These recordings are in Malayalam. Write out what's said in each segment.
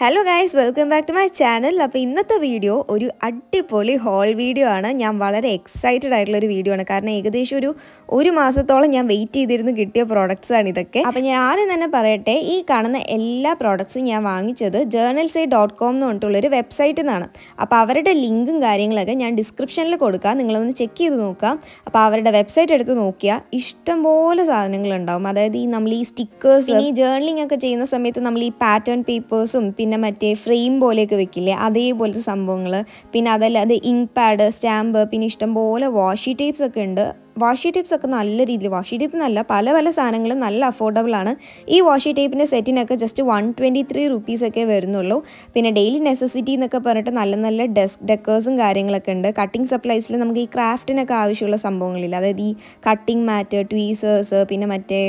Hello guys, welcome back to my channel. അപ്പോൾ ഇന്നത്തെ വീഡിയോ ഒരു അടിപൊളി ഹോൾ വീഡിയോ ആണ്. ഞാൻ വളരെ എക്സൈറ്റഡ് ആയിട്ടുള്ള ഒരു വീഡിയോ ആണ്. കാരണം ഏകദേശം ഒരു മാസത്തോളം ഞാൻ വെയിറ്റ് ചെയ്തിരുന്നു കിട്ടിയ പ്രോഡക്റ്റ്സ് ആണ് ഇതൊക്കെ. അപ്പോൾ ഞാൻ ആദ്യം തന്നെ പറയട്ടെ, ഈ കാണുന്ന എല്ലാ പ്രോഡക്റ്റ്സും ഞാൻ വാങ്ങിച്ചത് journalsay.com എന്ന് പറഞ്ഞിട്ടുള്ള ഒരു വെബ്സൈറ്റിൽ നിന്നാണ്. അപ്പോൾ അവരുടെ ലിങ്കും കാര്യങ്ങളൊക്കെ ഞാൻ ഡിസ്ക്രിപ്ഷനിൽ കൊടുക്കാം. നിങ്ങളൊന്ന് ചെക്ക് ചെയ്ത് നോക്കാം. അപ്പോൾ അവരുടെ വെബ്സൈറ്റ് എടുത്ത് നോക്കിയാൽ ഇഷ്ടംപോലെ സാധനങ്ങളുണ്ടാവും. അതായത് നമ്മൾ ഈ സ്റ്റിക്കേഴ്സ്, ഈ ജേർണലിംഗ് ഒക്കെ ചെയ്യുന്ന സമയത്ത് നമ്മൾ ഈ പാറ്റേൺ പേപ്പേഴ്സും പിന്നെ മറ്റേ ഫ്രെയിം പോലെയൊക്കെ വെക്കില്ലേ, അതേപോലത്തെ സംഭവങ്ങൾ. പിന്നെ അതല്ലാതെ ഇങ്ക് പാഡ്, സ്റ്റാമ്പ്, പിന്നെ ഇഷ്ടംപോലെ വാഷി ടേപ്സ് ഒക്കെ ഉണ്ട്. വാഷി ടേപ്സ് ഒക്കെ നല്ല രീതിയിൽ, വാഷി ടേപ്പ് എന്നല്ല, പല പല സാധനങ്ങളും നല്ല അഫോർഡബിൾ ആണ്. ഈ വാഷി ടേപ്പിൻ്റെ സെറ്റിനൊക്കെ ജസ്റ്റ് 123 റുപ്പീസൊക്കെ വരുന്നുള്ളൂ. പിന്നെ ഡെയിലി നെസസിറ്റി എന്നൊക്കെ പറഞ്ഞിട്ട് നല്ല നല്ല ഡെക്കേഴ്സും കാര്യങ്ങളൊക്കെ ഉണ്ട്. കട്ടിങ് സപ്ലൈസിൽ നമുക്ക് ഈ ക്രാഫ്റ്റിനൊക്കെ ആവശ്യമുള്ള സംഭവങ്ങളില്ല, അതായത് ഈ കട്ടിങ് മാറ്റ്, ട്വീസേഴ്സ്, പിന്നെ മറ്റേ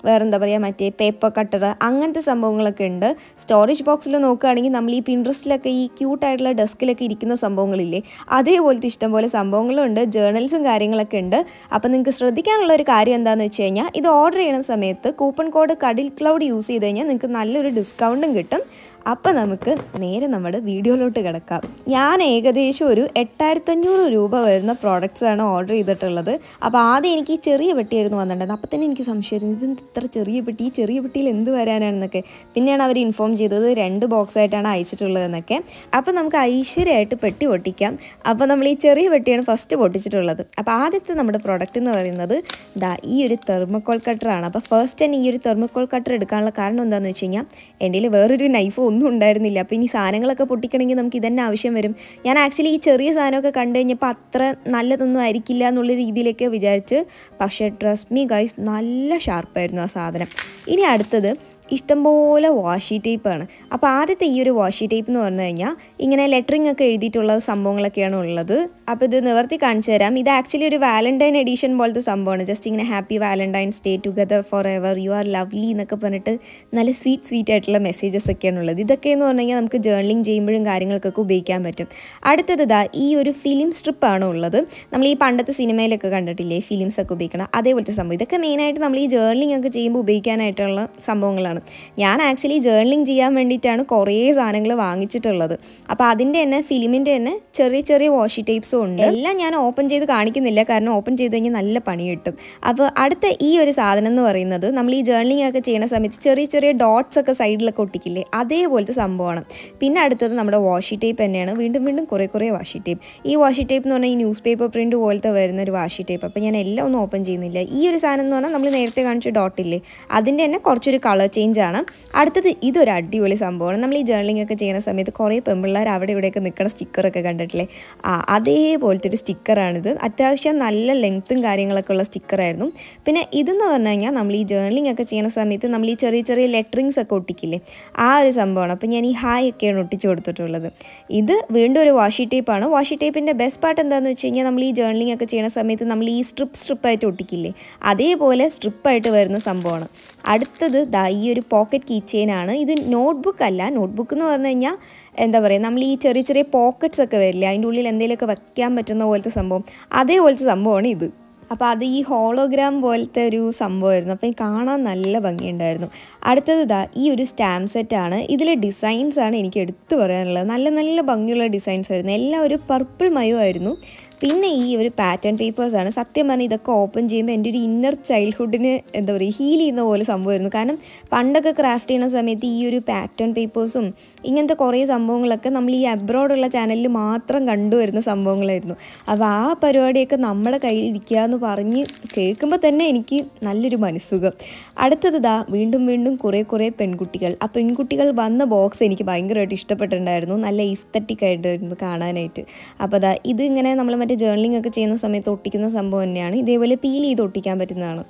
വേറെന്താ പറയുക, മറ്റേ പേപ്പർ കട്ടർ, അങ്ങനത്തെ സംഭവങ്ങളൊക്കെ ഉണ്ട്. സ്റ്റോറേജ് ബോക്സിൽ നോക്കുകയാണെങ്കിൽ നമ്മൾ ഈ പിൻട്രസ്റ്റിലൊക്കെ ഈ ക്യൂട്ടായിട്ടുള്ള ഡെസ്കിലൊക്കെ ഇരിക്കുന്ന സംഭവങ്ങളില്ലേ, അതേപോലത്തെ ഇഷ്ടംപോലെ സംഭവങ്ങളും ഉണ്ട്. ജേർണൽസും കാര്യങ്ങളൊക്കെ ഉണ്ട്. അപ്പോൾ നിങ്ങൾക്ക് ശ്രദ്ധിക്കാനുള്ള ഒരു കാര്യം എന്താണെന്ന് വെച്ച് കഴിഞ്ഞാൽ, ഇത് ഓർഡർ ചെയ്യുന്ന സമയത്ത് കൂപ്പൺ കോഡ് കടിൽ ക്ലൗഡ് യൂസ് ചെയ്ത് കഴിഞ്ഞാൽ നിങ്ങൾക്ക് നല്ലൊരു ഡിസ്കൗണ്ടും കിട്ടും. അപ്പോൾ നമുക്ക് നേരെ നമ്മുടെ വീഡിയോയിലോട്ട് കിടക്കാം. ഞാൻ ഏകദേശം ഒരു 8500 രൂപ വരുന്ന പ്രോഡക്റ്റ്സാണ് ഓർഡർ ചെയ്തിട്ടുള്ളത്. അപ്പോൾ ആദ്യം എനിക്ക് ഈ ചെറിയ പെട്ടിയായിരുന്നു വന്നിട്ടുണ്ടായത്. അപ്പോൾ തന്നെ എനിക്ക് സംശയമായിരുന്നു, ഇത് ഇത്ര ചെറിയ പെട്ടി, ഈ ചെറിയ പെട്ടിയിൽ എന്ത് വരാനാണെന്നൊക്കെ. പിന്നെയാണ് അവർ ഇൻഫോം ചെയ്തത് 2 ബോക്സായിട്ടാണ് അയച്ചിട്ടുള്ളതെന്നൊക്കെ. അപ്പോൾ നമുക്ക് ഐശ്വര്യമായിട്ട് പെട്ടി പൊട്ടിക്കാം. അപ്പോൾ നമ്മൾ ഈ ചെറിയ പെട്ടിയാണ് ഫസ്റ്റ് പൊട്ടിച്ചിട്ടുള്ളത്. അപ്പോൾ ആദ്യത്തെ നമ്മുടെ പ്രോഡക്റ്റ് എന്ന് പറയുന്നത് ഈ ഒരു തെർമോക്കോൾ കട്ടറാണ്. അപ്പോൾ ഫസ്റ്റ് തന്നെ ഈ ഒരു തെർമോക്കോൾ കട്ടർ എടുക്കാനുള്ള കാരണം എന്താണെന്ന് വെച്ച് കഴിഞ്ഞാൽ, എൻ്റെ കയ്യിൽ വേറൊരു നൈഫ് ഒന്നും ഉണ്ടായിരുന്നില്ല. അപ്പോൾ ഇനി സാധനങ്ങളൊക്കെ പൊട്ടിക്കണമെങ്കിൽ നമുക്ക് ഇതന്നെ ആവശ്യം വരും. ഞാൻ ആക്ച്വലി ഈ ചെറിയ സാധനമൊക്കെ കണ്ടു കഴിഞ്ഞപ്പോൾ അത്ര നല്ലതൊന്നും ആയിരിക്കില്ല എന്നുള്ള രീതിയിലേക്ക് വിചാരിച്ച്, പക്ഷേ ട്രസ്റ്റ് മീ ഗൈസ്, നല്ല ഷാർപ്പായിരുന്നു ആ സാധനം. ഇനി അടുത്തത് ഇഷ്ടംപോലെ വാഷി ടേപ്പാണ്. അപ്പോൾ ആദ്യത്തെ ഈ ഒരു വാഷി ടേപ്പ് എന്ന് പറഞ്ഞു കഴിഞ്ഞാൽ ഇങ്ങനെ ലെറ്ററിങ് ഒക്കെ എഴുതിയിട്ടുള്ള സംഭവങ്ങളൊക്കെയാണ് ഉള്ളത്. അപ്പോൾ ഇത് നിവർത്തി കാണിച്ചു തരാം. ഇത് ആക്ച്വലി ഒരു വാലന്റൈൻ എഡിഷൻ പോലത്തെ സംഭവമാണ്. ജസ്റ്റ് ഇങ്ങനെ happy Valentine's day, together for ever, you are lovely എന്നൊക്കെ പറഞ്ഞിട്ട് നല്ല സ്വീറ്റ് ആയിട്ടുള്ള മെസ്സേജസ് ഒക്കെയാണ് ഉള്ളത്. ഇതൊക്കെ എന്ന് പറഞ്ഞു കഴിഞ്ഞാൽ നമുക്ക് ജേർണലിംഗ് ചെയ്യുമ്പോഴും കാര്യങ്ങൾക്കൊക്കെ ഉപയോഗിക്കാൻ പറ്റും. അടുത്തത് ഈ ഒരു ഫിലിം സ്ട്രിപ്പാണ് ഉള്ളത്. നമ്മൾ ഈ പണ്ടത്തെ സിനിമയിലൊക്കെ കണ്ടിട്ടില്ലേ ഫിലിംസ് ഒക്കെ ഉപയോഗിക്കണം, അതേപോലത്തെ സംഭവം. ഇതൊക്കെ മെയിനായിട്ട് നമ്മൾ ഈ ജേർണലിംഗ് ഒക്കെ ചെയ്യുമ്പോൾ ഉപയോഗിക്കാനായിട്ടുള്ള സംഭവങ്ങളാണ്. ഞാൻ ആക്ച്വലി ജേർണലിംഗ് ചെയ്യാൻ വേണ്ടിയിട്ടാണ് കുറേ സാധനങ്ങൾ വാങ്ങിച്ചിട്ടുള്ളത്. അപ്പോൾ അതിൻ്റെ തന്നെ ഫിലിമിൻ്റെ തന്നെ ചെറിയ വാഷി ടേപ്സും ഉണ്ട്. എല്ലാം ഞാൻ ഓപ്പൺ ചെയ്ത് കാണിക്കുന്നില്ല, കാരണം ഓപ്പൺ ചെയ്ത് കഴിഞ്ഞാൽ നല്ല പണി കിട്ടും. അപ്പോൾ അടുത്ത ഈ ഒരു സാധനം എന്ന് പറയുന്നത് നമ്മൾ ഈ ജേർണലിംഗ് ഒക്കെ ചെയ്യുന്ന സമയത്ത് ചെറിയ ഡോട്ട്സ് ഒക്കെ സൈഡിലൊക്കെ ഒട്ടിക്കില്ലേ, അതേപോലത്തെ സംഭവമാണ്. പിന്നെ അടുത്തത് നമ്മുടെ വാഷി ടേപ്പ് തന്നെയാണ്. വീണ്ടും കുറേ വാഷി ടേപ്പ്. ഈ വാഷി ടേപ്പ് എന്ന് പറഞ്ഞാൽ ഈ ന്യൂസ് പേപ്പർ പ്രിൻ്റ് പോലത്തെ വരുന്ന ഒരു വാഷി ടേപ്പ്. അപ്പോൾ ഞാൻ എല്ലാം ഒന്നും ഓപ്പൺ ചെയ്യുന്നില്ല. ഈ ഒരു സാധനം എന്ന് പറഞ്ഞാൽ നമ്മൾ നേരത്തെ കാണിച്ച ഡോട്ടില്ലേ, അതിൻ്റെ തന്നെ കുറച്ചൊരു കളർ ചേഞ്ച് ആണ്. അടുത്തത് ഇതൊരു അടിപൊളി സംഭവമാണ്. നമ്മൾ ഈ ജേർണലിംഗ് ഒക്കെ ചെയ്യുന്ന സമയത്ത് കുറേ പെൺപിള്ളേർ അവിടെ ഇവിടെയൊക്കെ നിൽക്കുന്ന സ്റ്റിക്കറൊക്കെ കണ്ടിട്ടില്ലേ, അതേപോലത്തെ ഒരു സ്റ്റിക്കറാണിത്. അത്യാവശ്യം നല്ല ലെങ്ത്തും കാര്യങ്ങളൊക്കെ ഉള്ള സ്റ്റിക്കറായിരുന്നു. പിന്നെ ഇതെന്ന് പറഞ്ഞു കഴിഞ്ഞാൽ നമ്മൾ ഈ ജേർണലിംഗ് ഒക്കെ ചെയ്യുന്ന സമയത്ത് നമ്മൾ ഈ ചെറിയ ലെറ്ററിങ്സ് ഒക്കെ ഒട്ടിക്കില്ലേ, ആ ഒരു സംഭവമാണ്. അപ്പോൾ ഞാൻ ഈ ഹായ് ഒക്കെയാണ് ഒട്ടിച്ച് കൊടുത്തിട്ടുള്ളത്. ഇത് വീണ്ടും ഒരു വാഷി ടേപ്പാണ്. വാഷി ടേപ്പിൻ്റെ ബെസ്റ്റ് പാർട്ട് എന്താണെന്ന് വെച്ച് കഴിഞ്ഞാൽ, നമ്മൾ ഈ ജേർണലിംഗ് ഒക്കെ ചെയ്യുന്ന സമയത്ത് നമ്മൾ ഈ സ്ട്രിപ്പായിട്ട് ഒട്ടിക്കില്ലേ, അതേപോലെ സ്ട്രിപ്പായിട്ട് വരുന്ന സംഭവമാണ്. അടുത്തത് ഈ ഒരു പോക്കറ്റ് കീ ചെയിനാണ്. ഇത് നോട്ട്ബുക്ക് അല്ല. നോട്ട്ബുക്ക് എന്ന് പറഞ്ഞു കഴിഞ്ഞാൽ എന്താ പറയുക, നമ്മൾ ഈ ചെറിയ പോക്കറ്റ്സ് ഒക്കെ വരില്ലേ, അതിൻ്റെ ഉള്ളിൽ എന്തെങ്കിലുമൊക്കെ വയ്ക്കാൻ പറ്റുന്ന പോലത്തെ സംഭവം, അതേപോലത്തെ സംഭവമാണ് ഇത്. അപ്പോൾ അത് ഈ ഹോളോഗ്രാം പോലത്തെ ഒരു സംഭവമായിരുന്നു. അപ്പോൾ കാണാൻ നല്ല ഭംഗിയുണ്ടായിരുന്നു. അടുത്തത് ഈ ഒരു സ്റ്റാമ്പ് സെറ്റാണ്. ഇതിലെ ഡിസൈൻസാണ് എനിക്ക് എടുത്തു പറയാനുള്ളത്. നല്ല ഭംഗിയുള്ള ഡിസൈൻസ് ആയിരുന്നു. എല്ലാം ഒരു പർപ്പിൾ മയമായിരുന്നു. പിന്നെ ഈ ഒരു പാറ്റേൺ പേപ്പേഴ്സാണ്. സത്യം പറഞ്ഞാൽ ഇതൊക്കെ ഓപ്പൺ ചെയ്യുമ്പോൾ എൻ്റെ ഒരു ഇന്നർ ചൈൽഡ്ഹുഡിന് എന്താ പറയുക, ഹീൽ ചെയ്യുന്ന പോലെ സംഭവമായിരുന്നു. കാരണം പണ്ടൊക്കെ ക്രാഫ്റ്റ് ചെയ്യുന്ന സമയത്ത് ഈ ഒരു പാറ്റേൺ പേപ്പേഴ്സും ഇങ്ങനത്തെ കുറേ സംഭവങ്ങളൊക്കെ നമ്മൾ ഈ അബ്രോഡുള്ള ചാനലിൽ മാത്രം കണ്ടുവരുന്ന സംഭവങ്ങളായിരുന്നു. അപ്പോൾ ആ പരിപാടിയൊക്കെ നമ്മുടെ കയ്യിൽ ഇരിക്കുക എന്ന് പറഞ്ഞ് കേൾക്കുമ്പോൾ തന്നെ എനിക്ക് നല്ലൊരു മനസ്സുഖം. അടുത്തത് വീണ്ടും കുറേ പെൺകുട്ടികൾ. ആ പെൺകുട്ടികൾ വന്ന ബോക്സ് എനിക്ക് ഭയങ്കരമായിട്ട് ഇഷ്ടപ്പെട്ടിട്ടുണ്ടായിരുന്നു. നല്ല ഈസ്തറ്റിക് ആയിട്ടായിരുന്നു കാണാനായിട്ട്. അപ്പോൾ ഇത് ഇങ്ങനെ നമ്മൾ മറ്റേ ജേർണലിംഗ് ഒക്കെ ചെയ്യുന്ന സമയത്ത് ഒട്ടിക്കുന്ന സംഭവം തന്നെയാണ്. ഇതേപോലെ പീൽ ചെയ്ത് ഒട്ടിക്കാൻ പറ്റുന്നതാണ്.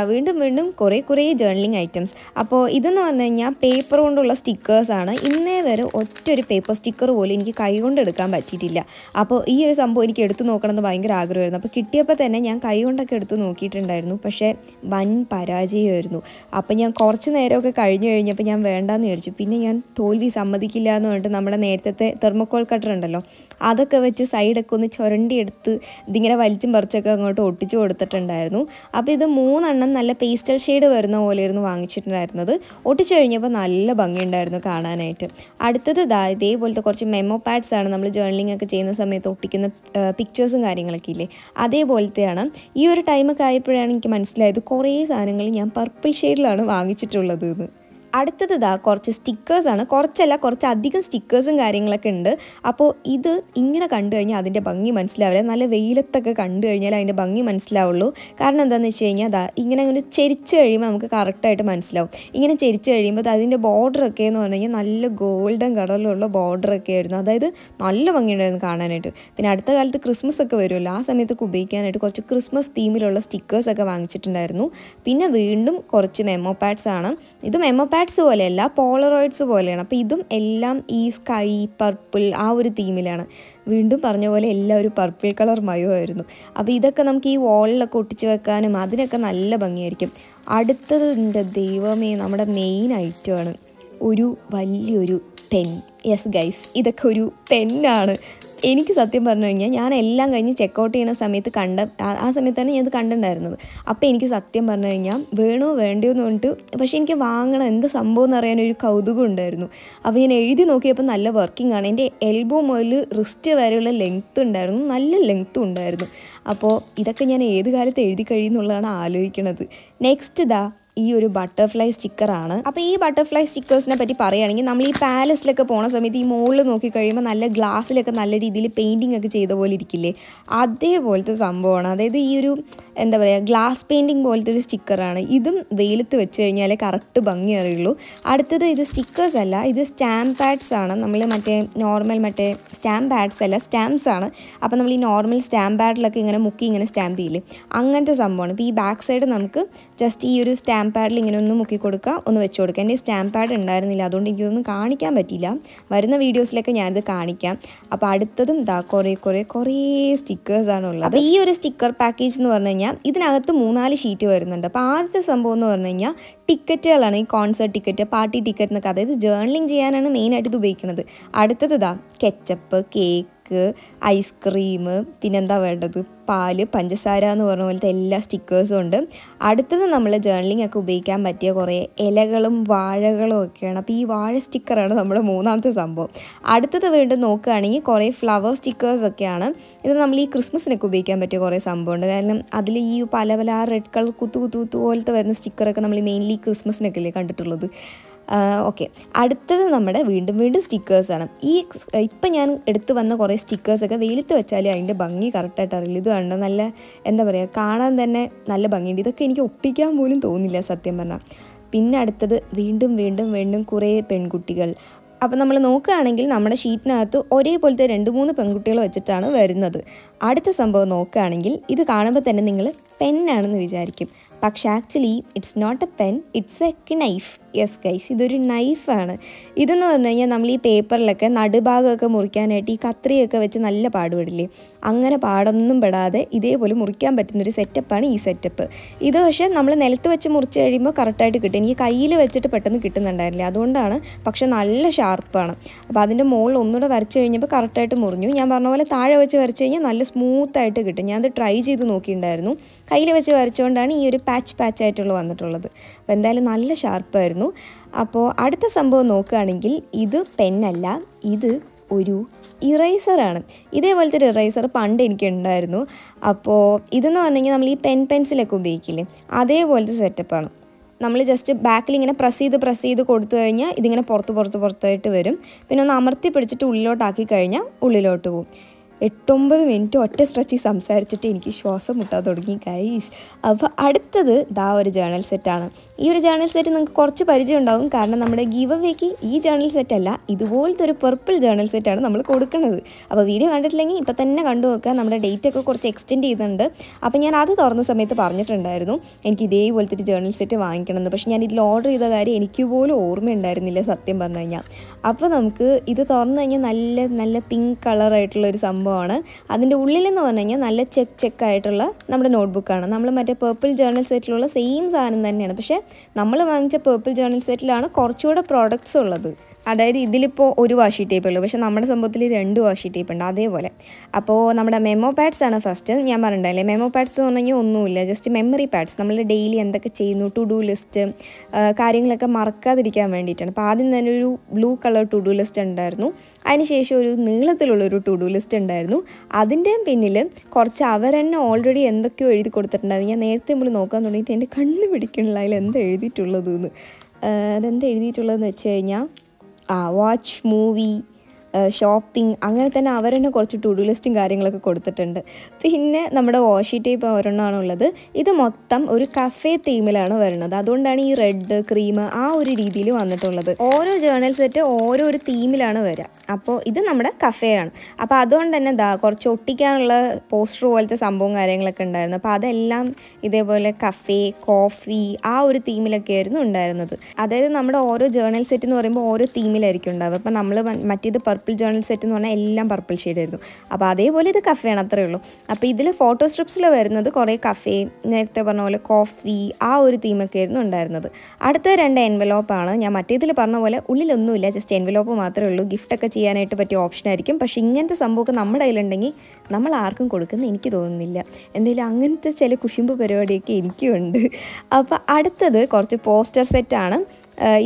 വീണ്ടും കുറേ ജേർണലിംഗ് ഐറ്റംസ്. അപ്പോൾ ഇതെന്ന് പറഞ്ഞു കഴിഞ്ഞാൽ പേപ്പർ കൊണ്ടുള്ള സ്റ്റിക്കേഴ്സാണ്. ഇന്നേ വരെ ഒറ്റൊരു പേപ്പർ സ്റ്റിക്കർ പോലും എനിക്ക് കൈ കൊണ്ട് എടുക്കാൻ പറ്റിയിട്ടില്ല. അപ്പോൾ ഈ ഒരു സംഭവം എനിക്ക് എടുത്ത് നോക്കണമെന്ന് ഭയങ്കര ആഗ്രഹമായിരുന്നു. അപ്പോൾ കിട്ടിയപ്പോൾ തന്നെ ഞാൻ കൈ കൊണ്ടൊക്കെ എടുത്ത് നോക്കിയിട്ടുണ്ടായിരുന്നു, പക്ഷേ വൻ പരാജയമായിരുന്നു. അപ്പോൾ ഞാൻ കുറച്ച് നേരമൊക്കെ കഴിഞ്ഞപ്പോൾ ഞാൻ വേണ്ടാന്ന് വിചാരിച്ചു. പിന്നെ ഞാൻ തോൽവി സമ്മതിക്കില്ല എന്ന് പറഞ്ഞിട്ട് നമ്മുടെ നേരത്തെ തെർമോക്കോൾ കട്ടർ ഉണ്ടല്ലോ, അതൊക്കെ വെച്ച് സൈഡൊക്കെ ഒന്ന് ചുരണ്ടിയെടുത്ത് ഇതിങ്ങനെ വലിച്ചും പറിച്ചൊക്കെ അങ്ങോട്ട് ഒട്ടിച്ചു കൊടുത്തിട്ടുണ്ടായിരുന്നു. അപ്പോൾ ഇത് 3 3 നല്ല പേസ്റ്റൽ ഷെയ്ഡ് വരുന്ന പോലെയായിരുന്നു വാങ്ങിച്ചിട്ടുണ്ടായിരുന്നത്. ഒട്ടിച്ചു കഴിഞ്ഞപ്പോൾ നല്ല ഭംഗിയുണ്ടായിരുന്നു കാണാനായിട്ട്. അടുത്തത് ഇതേപോലത്തെ കുറച്ച് മെമ്മോ പാഡ്സ് ആണ്. നമ്മൾ ജേർണലിംഗ് ഒക്കെ ചെയ്യുന്ന സമയത്ത് ഒട്ടിക്കുന്ന പിക്ചേഴ്സും കാര്യങ്ങളൊക്കെ ഇല്ലേ, അതേപോലത്തെയാണ്. ഈ ഒരു ടൈമൊക്കെ ആയപ്പോഴാണ് എനിക്ക് മനസ്സിലായത് കുറേ സാധനങ്ങൾ ഞാൻ പർപ്പിൾ ഷെയ്ഡിലാണ് വാങ്ങിച്ചിട്ടുള്ളത് എന്ന്. അടുത്തത് കുറച്ച് സ്റ്റിക്കേഴ്സാണ്. കുറച്ച് അധികം സ്റ്റിക്കേഴ്സും കാര്യങ്ങളൊക്കെ ഉണ്ട്. അപ്പോൾ ഇത് ഇങ്ങനെ കണ്ടു കഴിഞ്ഞാൽ അതിൻ്റെ ഭംഗി മനസ്സിലാവില്ല. നല്ല വെയിലത്തൊക്കെ കണ്ടു കഴിഞ്ഞാൽ അതിൻ്റെ ഭംഗി മനസ്സിലാവുള്ളൂ. കാരണം എന്താണെന്ന് വെച്ച് കഴിഞ്ഞാൽ ഇങ്ങനെ ചെരിച്ച് കഴിയുമ്പോൾ നമുക്ക് കറക്റ്റായിട്ട് മനസ്സിലാവും. ഇങ്ങനെ ചെരിച്ച് കഴിയുമ്പോൾ അതിൻ്റെ ബോർഡറൊക്കെ എന്ന് പറഞ്ഞു കഴിഞ്ഞാൽ നല്ല ഗോൾഡൻ കളറിലുള്ള ബോർഡറൊക്കെ ആയിരുന്നു. അതായത് നല്ല ഭംഗിയുണ്ടായിരുന്നു കാണാനായിട്ട്. പിന്നെ അടുത്ത കാലത്ത് ക്രിസ്മസ് ഒക്കെ വരുമല്ലോ, ആ സമയത്തൊക്കെ ഉപയോഗിക്കാനായിട്ട് കുറച്ച് ക്രിസ്മസ് തീമിലുള്ള സ്റ്റിക്കേഴ്സൊക്കെ വാങ്ങിച്ചിട്ടുണ്ടായിരുന്നു. പിന്നെ വീണ്ടും കുറച്ച് മെമ്മോ പാഡ്സ് ആണ്. ഇത് മെമ്മോ പാഡ്സ് പോലെയല്ല, പോളറോയിഡ്സ് പോലെയാണ്. അപ്പോൾ ഇതും എല്ലാം ഈ സ്കൈ പർപ്പിൾ ആ ഒരു തീമിലാണ്. വീണ്ടും പറഞ്ഞ പോലെ എല്ലാം ഒരു പർപ്പിൾ കളർ മയമായിരുന്നു. അപ്പോൾ ഇതൊക്കെ നമുക്ക് ഈ വാളിലൊക്കെ ഒട്ടിച്ച് വെക്കാനും അതിനൊക്കെ നല്ല ഭംഗിയായിരിക്കും. അടുത്തത് എൻ്റെ ദൈവമേ, നമ്മുടെ മെയിൻ ഐറ്റമാണ് ഒരു വലിയൊരു പെൻ. യെസ് ഗൈസ്, ഇതൊക്കെ ഒരു പെന്നാണ്. എനിക്ക് സത്യം പറഞ്ഞു കഴിഞ്ഞാൽ ഞാൻ എല്ലാം കഴിഞ്ഞ് ചെക്കൗട്ട് ചെയ്യുന്ന സമയത്ത് ആ സമയത്താണ് ഞാനത് കണ്ടിട്ടുണ്ടായിരുന്നത്. അപ്പോൾ എനിക്ക് സത്യം പറഞ്ഞു കഴിഞ്ഞാൽ വേണോ വേണ്ടയോ എന്ന് പറഞ്ഞിട്ട്, പക്ഷേ എനിക്ക് വാങ്ങണം എന്ത് സംഭവം എന്ന് അറിയാനൊരു കൗതുകം ഉണ്ടായിരുന്നു. അപ്പോൾ ഞാൻ എഴുതി നോക്കിയപ്പോൾ നല്ല വർക്കിംഗ് ആണ്. എൻ്റെ എൽബോ മുതൽ റിസ്റ്റ് വരെയുള്ള ലെങ്ത്ത് ഉണ്ടായിരുന്നു, നല്ല ലെങ്ത്തും ഉണ്ടായിരുന്നു. അപ്പോൾ ഇതൊക്കെ ഞാൻ ഏത് കാലത്ത് എഴുതി കഴിയുന്നുള്ളതാണ് ആലോചിക്കുന്നത്. നെക്സ്റ്റ് ഈ ഒരു ബട്ടർഫ്ലൈ സ്റ്റിക്കറാണ്. അപ്പോൾ ഈ ബട്ടർഫ്ലൈ സ്റ്റിക്കേഴ്സിനെ പറ്റി പറയുകയാണെങ്കിൽ നമ്മൾ ഈ പാലസിലൊക്കെ പോണ സമയത്ത് ഈ മുകളിൽ നോക്കി കഴിയുമ്പോൾ നല്ല ഗ്ലാസ്സിലൊക്കെ നല്ല രീതിയിൽ പെയിൻറ്റിങ് ഒക്കെ ചെയ്ത പോലെ ഇരിക്കില്ലേ, അതേപോലത്തെ സംഭവമാണ്. അതായത് ഈ ഒരു എന്താ പറയുക, ഗ്ലാസ് പെയിൻറ്റിങ് പോലത്തെ ഒരു സ്റ്റിക്കറാണ്. ഇതും വെയിലത്ത് വെച്ച് കഴിഞ്ഞാലേ കറക്റ്റ് ഭംഗി അറിയുള്ളൂ. അടുത്തത് ഇത് സ്റ്റിക്കേഴ്സ് അല്ല, ഇത് സ്റ്റാമ്പ് പാഡ്സ് ആണ്. നമ്മൾ നോർമൽ സ്റ്റാമ്പ് പാഡ്സ് അല്ല, സ്റ്റാമ്പ്സ് ആണ്. അപ്പോൾ നമ്മൾ ഈ നോർമൽ സ്റ്റാമ്പ് പാഡിലൊക്കെ ഇങ്ങനെ മുക്കി ഇങ്ങനെ സ്റ്റാമ്പ് ചെയ്യില്ലേ, അങ്ങനത്തെ സംഭവമാണ്. ഇപ്പോൾ ഈ ബാക്ക് സൈഡ് നമുക്ക് ജസ്റ്റ് ഈ ഒരു സ്റ്റാമ്പ് പാഡിൽ ഇങ്ങനെ ഒന്ന് മുക്കി കൊടുക്കുക, ഒന്ന് വെച്ച് കൊടുക്കുക. എൻ്റെ സ്റ്റാമ്പ് പാഡ് ഉണ്ടായിരുന്നില്ല, അതുകൊണ്ട് എനിക്കൊന്നും കാണിക്കാൻ പറ്റില്ല. വരുന്ന വീഡിയോസിലൊക്കെ ഞാനിത് കാണിക്കാം. അപ്പോൾ അടുത്തതും കുറേ സ്റ്റിക്കേഴ്സാണ് ഉള്ളത്. അപ്പോൾ ഈ ഒരു സ്റ്റിക്കർ പാക്കേജ് എന്ന് പറഞ്ഞു കഴിഞ്ഞാൽ ഇതിനകത്ത് 3-4 ഷീറ്റ് വരുന്നുണ്ട്. അപ്പോൾ ആദ്യത്തെ സംഭവം എന്ന് പറഞ്ഞു കഴിഞ്ഞാൽ ടിക്കറ്റുകളാണ്. ഈ കോൺസേർട്ട് ടിക്കറ്റ്, പാർട്ടി ടിക്കറ്റ് എന്നൊക്കെ, അതായത് ജേർണലിംഗ് ചെയ്യാനാണ് മെയിനായിട്ട് ഇത് ഉപയോഗിക്കുന്നത്. അടുത്തത് കെച്ചപ്പ്, കേക്ക്, ഐസ്ക്രീം, പിന്നെന്താ വേണ്ടത്, പാല്, പഞ്ചസാര എന്ന് പറഞ്ഞ പോലത്തെ എല്ലാ സ്റ്റിക്കേഴ്സും ഉണ്ട്. അടുത്തത് നമ്മൾ ജേർണലിംഗ് ഒക്കെ ഉപയോഗിക്കാൻ പറ്റിയ കുറേ ഇലകളും വാഴകളും ഒക്കെയാണ്. അപ്പോൾ ഈ വാഴ സ്റ്റിക്കറാണ് നമ്മുടെ 3ാമത്തെ സംഭവം. അടുത്തത് വീണ്ടും നോക്കുകയാണെങ്കിൽ കുറേ ഫ്ലവർ സ്റ്റിക്കേഴ്സൊക്കെയാണ്. ഇത് നമ്മൾ ഈ ക്രിസ്മസിനൊക്കെ ഉപയോഗിക്കാൻ പറ്റിയ കുറേ സംഭവമുണ്ട്. കാരണം അതിൽ ഈ പല റെഡ് കളർ കുത്തു പോലത്തെ വരുന്ന സ്റ്റിക്കറൊക്കെ നമ്മൾ മെയിൻലി ക്രിസ്മസിനൊക്കെ അല്ലേ കണ്ടിട്ടുള്ളത്. ഓക്കെ, അടുത്തത് നമ്മുടെ വീണ്ടും സ്റ്റിക്കേഴ്സാണ്. ഇപ്പം ഞാൻ എടുത്ത് വന്ന കുറേ സ്റ്റിക്കേഴ്സൊക്കെ വെയിലത്ത് വെച്ചാൽ അതിൻ്റെ ഭംഗി കറക്റ്റായിട്ട് അറിയില്ല. ഇത് കണ്ടോ, നല്ല എന്താ പറയുക, കാണാൻ തന്നെ നല്ല ഭംഗിയുണ്ട്. ഇതൊക്കെ എനിക്ക് ഒട്ടിക്കാൻ പോലും തോന്നില്ല സത്യം പറഞ്ഞാൽ. പിന്നെ അടുത്തത് വീണ്ടും കുറേ പെൺകുട്ടികൾ. അപ്പോൾ നമ്മൾ നോക്കുകയാണെങ്കിൽ നമ്മുടെ ഷീറ്റിനകത്ത് ഒരേപോലത്തെ 2-3 പെൺകുട്ടികൾ വെച്ചിട്ടാണ് വരുന്നത്. അടുത്ത സംഭവം നോക്കുകയാണെങ്കിൽ ഇത് കാണുമ്പോൾ തന്നെ നിങ്ങൾ പെന്നാണെന്ന് വിചാരിക്കും. പക്ഷേ actually it's not a pen, it's a knife. Yes guys, ഇതൊരു നൈഫാണ്. ഇതെന്ന് പറഞ്ഞു കഴിഞ്ഞാൽ നമ്മൾ ഈ പേപ്പറിലൊക്കെ നടുഭാഗമൊക്കെ മുറിക്കാനായിട്ട് ഈ കത്രിയൊക്കെ വെച്ച് നല്ല പാടുപെടില്ലേ, അങ്ങനെ പാടൊന്നും പെടാതെ ഇതേപോലെ മുറിക്കാൻ പറ്റുന്നൊരു സെറ്റപ്പാണ് ഈ സെറ്റപ്പ്. ഇത് പക്ഷേ നമ്മൾ നിലത്ത് വെച്ച് മുറിച്ച് കഴിയുമ്പോൾ കറക്റ്റായിട്ട് കിട്ടും. എനിക്ക് കയ്യിൽ വെച്ചിട്ട് പെട്ടെന്ന് കിട്ടുന്നുണ്ടായിരുന്നില്ല, അതുകൊണ്ടാണ്. പക്ഷേ നല്ല ഷാർപ്പാണ്. അപ്പോൾ അതിൻ്റെ മുകളിൽ ഒന്നുകൂടെ വരച്ച് കഴിഞ്ഞപ്പോൾ കറക്റ്റായിട്ട് മുറിഞ്ഞു. ഞാൻ പറഞ്ഞ പോലെ താഴെ വെച്ച് വരച്ച് കഴിഞ്ഞാൽ നല്ല സ്മൂത്തായിട്ട് കിട്ടും. ഞാനത് ട്രൈ ചെയ്ത് നോക്കിയിട്ടുണ്ടായിരുന്നു. കയ്യിൽ വെച്ച് വരച്ചുകൊണ്ടാണ് ഈ ഒരു പാച്ചായിട്ടുള്ള വന്നിട്ടുള്ളത്. അപ്പോൾ എന്തായാലും നല്ല ഷാർപ്പായിരുന്നു. അപ്പോൾ അടുത്ത സംഭവം നോക്കുകയാണെങ്കിൽ ഇത് പെന്നല്ല, ഇത് ഒരു ഇറേസറാണ്. ഇതേപോലത്തെ ഒരു ഇറേസർ പണ്ട് എനിക്ക് അപ്പോൾ ഇതെന്ന് പറഞ്ഞു കഴിഞ്ഞാൽ നമ്മൾ ഈ പെൻസിലൊക്കെ ഉപയോഗിക്കില്ലേ, അതേപോലത്തെ സെറ്റപ്പാണ്. നമ്മൾ ജസ്റ്റ് ബാക്കിൽ ഇങ്ങനെ പ്രസ് ചെയ്ത് കൊടുത്തു കഴിഞ്ഞാൽ ഇതിങ്ങനെ പുറത്തായിട്ട് വരും. പിന്നെ ഒന്ന് അമർത്തി പിടിച്ചിട്ട് ഉള്ളിലോട്ടാക്കി കഴിഞ്ഞാൽ ഉള്ളിലോട്ട് പോകും. 8-9 മിനിറ്റ് ഒറ്റ സ്ട്രെച്ചിൽ സംസാരിച്ചിട്ട് എനിക്ക് ശ്വാസം മുട്ടാൻ തുടങ്ങി ഗൈസ്. അപ്പോൾ അടുത്തത് ഒരു ജേർണൽ സെറ്റാണ്. ഈ ഒരു ജേർണൽ സെറ്റ് നിങ്ങൾക്ക് കുറച്ച് പരിചയം ഉണ്ടാകും, കാരണം നമ്മുടെ ഗീവ് അവേക്ക് ഈ ജേർണൽ സെറ്റല്ല, ഇതുപോലത്തെ ഒരു പർപ്പിൾ ജേർണൽ സെറ്റാണ് നമ്മൾ കൊടുക്കുന്നത്. അപ്പോൾ വീഡിയോ കണ്ടിട്ടില്ലെങ്കിൽ ഇപ്പം തന്നെ കണ്ടു നോക്കുക. നമ്മുടെ ഡേറ്റ് ഒക്കെ കുറച്ച് എക്സ്റ്റെൻഡ് ചെയ്തിട്ടുണ്ട്. അപ്പോൾ ഞാൻ അത് തുറന്ന സമയത്ത് പറഞ്ഞിട്ടുണ്ടായിരുന്നു എനിക്ക് ഇതേപോലത്തെ ഒരു ജേർണൽ സെറ്റ് വാങ്ങിക്കണമെന്ന്. പക്ഷേ ഞാൻ ഇതിൽ ഓർഡർ ചെയ്ത കാര്യം എനിക്ക് പോലും ഓർമ്മയുണ്ടായിരുന്നില്ല സത്യം പറഞ്ഞു കഴിഞ്ഞാൽ. അപ്പോൾ നമുക്ക് ഇത് തുറന്നു കഴിഞ്ഞാൽ നല്ല പിങ്ക് കളറായിട്ടുള്ളൊരു സംഭവമാണ്. അതിൻ്റെ ഉള്ളിലെന്ന് പറഞ്ഞു കഴിഞ്ഞാൽ നല്ല ചെക്കായിട്ടുള്ള നമ്മുടെ നോട്ട്ബുക്കാണ്. നമ്മൾ മറ്റേ പേർപ്പിൾ ജേർണൽ സെറ്റിലുള്ള സെയിം സാധനം തന്നെയാണ്. പക്ഷേ നമ്മൾ വാങ്ങിച്ച പേർപ്പിൾ ജേർണൽ സെറ്റിലാണ് കുറച്ചുകൂടെ പ്രോഡക്റ്റ്സ് ഉള്ളത്. അതായത് ഇതിലിപ്പോൾ ഒരു വാഷി ടേപ്പേ ഉള്ളൂ, പക്ഷേ നമ്മുടെ സംഭവത്തിൽ 2 വാഷി ടേപ്പ് ഉണ്ട് അതേപോലെ. അപ്പോൾ നമ്മുടെ മെമ്മോ പാഡ്സ് ആണ് ഫസ്റ്റ്. ഞാൻ പറഞ്ഞിട്ടുണ്ടല്ലേ, മെമ്മോ പാഡ്സ് എന്ന് പറഞ്ഞാൽ ഒന്നുമില്ല, ജസ്റ്റ് മെമ്മറി പാഡ്സ്. നമ്മൾ ഡെയിലി എന്തൊക്കെ ചെയ്യുന്നു, ടു ഡു ലിസ്റ്റ്, കാര്യങ്ങളൊക്കെ മറക്കാതിരിക്കാൻ വേണ്ടിയിട്ടാണ്. അപ്പോൾ ആദ്യം തന്നെ ഒരു blue colour to do list ഉണ്ടായിരുന്നു. അതിനുശേഷം ഒരു നീളത്തിലുള്ളൊരു ടു ഡു ലിസ്റ്റ് ഉണ്ടായിരുന്നു. അതിൻ്റെ പിന്നിൽ കുറച്ച് അവരെന്നെ ഓൾറെഡി എന്തൊക്കെയോ എഴുതി കൊടുത്തിട്ടുണ്ടായിരുന്നു. ഞാൻ നേരത്തെ നമ്മൾ നോക്കാൻ തുടങ്ങിയിട്ട് എൻ്റെ കണ്ണ് പിടിക്കണില്ല അതിൽ എന്താ എഴുതിയിട്ടുള്ളതെന്ന്. അതെന്താ എഴുതിയിട്ടുള്ളതെന്ന് വെച്ച് കഴിഞ്ഞാൽ വാച്ച് മൂവി, ഷോപ്പിംഗ്, അങ്ങനെ തന്നെ അവർ തന്നെ കുറച്ച് ടു ഡു ലിസ്റ്റും കാര്യങ്ങളൊക്കെ കൊടുത്തിട്ടുണ്ട്. പിന്നെ നമ്മുടെ വാഷി ടേപ്പ് ഒരെണ്ണമാണുള്ളത്. ഇത് മൊത്തം ഒരു കഫേ തീമിലാണ് വരുന്നത്. അതുകൊണ്ടാണ് ഈ റെഡ് ക്രീം ആ ഒരു രീതിയിൽ വന്നിട്ടുള്ളത്. ഓരോ ജേർണൽ സെറ്റ് ഓരോ ഒരു തീമിലാണ് വരിക. അപ്പോൾ ഇത് നമ്മുടെ കഫേയാണ്. അപ്പോൾ അതുകൊണ്ട് തന്നെ കുറച്ച് ഒട്ടിക്കാനുള്ള പോസ്റ്റർ പോലത്തെ സംഭവം കാര്യങ്ങളൊക്കെ ഉണ്ടായിരുന്നു. അപ്പോൾ അതെല്ലാം ഇതേപോലെ കഫേ, കോഫി ആ ഒരു തീമിലൊക്കെ ആയിരുന്നു ഉണ്ടായിരുന്നത്. അതായത് നമ്മുടെ ഓരോ ജേർണൽ സെറ്റ് എന്ന് പറയുമ്പോൾ ഓരോ തീമിലായിരിക്കും ഉണ്ടാവുക. അപ്പോൾ നമ്മൾ മറ്റേത് പർപ്പിൾ ജേർണൽ സെറ്റ് എന്ന് പറഞ്ഞാൽ എല്ലാം പർപ്പിൾ ഷെയ്ഡായിരുന്നു. അപ്പോൾ അതേപോലെ ഇത് കഫേയാണ്, അത്രയേ ഉള്ളൂ. അപ്പോൾ ഇതിൽ ഫോട്ടോ സ്ട്രിപ്സിൽ വരുന്നത് കുറേ കഫേ, നേരത്തെ പറഞ്ഞ പോലെ കോഫി ആ ഒരു തീമൊക്കെ ആയിരുന്നു ഉണ്ടായിരുന്നത്. അടുത്ത 2 എൻവലോപ്പാണ്. ഞാൻ മറ്റേതിൽ പറഞ്ഞ പോലെ ഉള്ളിലൊന്നുമില്ല, ജസ്റ്റ് എൻവലോപ്പ് മാത്രമേ ഉള്ളൂ. ഗിഫ്റ്റൊക്കെ ചെയ്യാനായിട്ട് പറ്റിയ ഓപ്ഷൻ ആയിരിക്കും. പക്ഷേ ഇങ്ങനത്തെ സംഭവമൊക്കെ നമ്മുടെ കയ്യിലുണ്ടെങ്കിൽ നമ്മൾ ആർക്കും കൊടുക്കുന്നത് എനിക്ക് തോന്നുന്നില്ല. എന്തെങ്കിലും അങ്ങനത്തെ ചില കുശുമ്പ് പരിപാടിയൊക്കെ എനിക്കുണ്ട്. അപ്പോൾ അടുത്തത് കുറച്ച് പോസ്റ്റർ സെറ്റാണ്.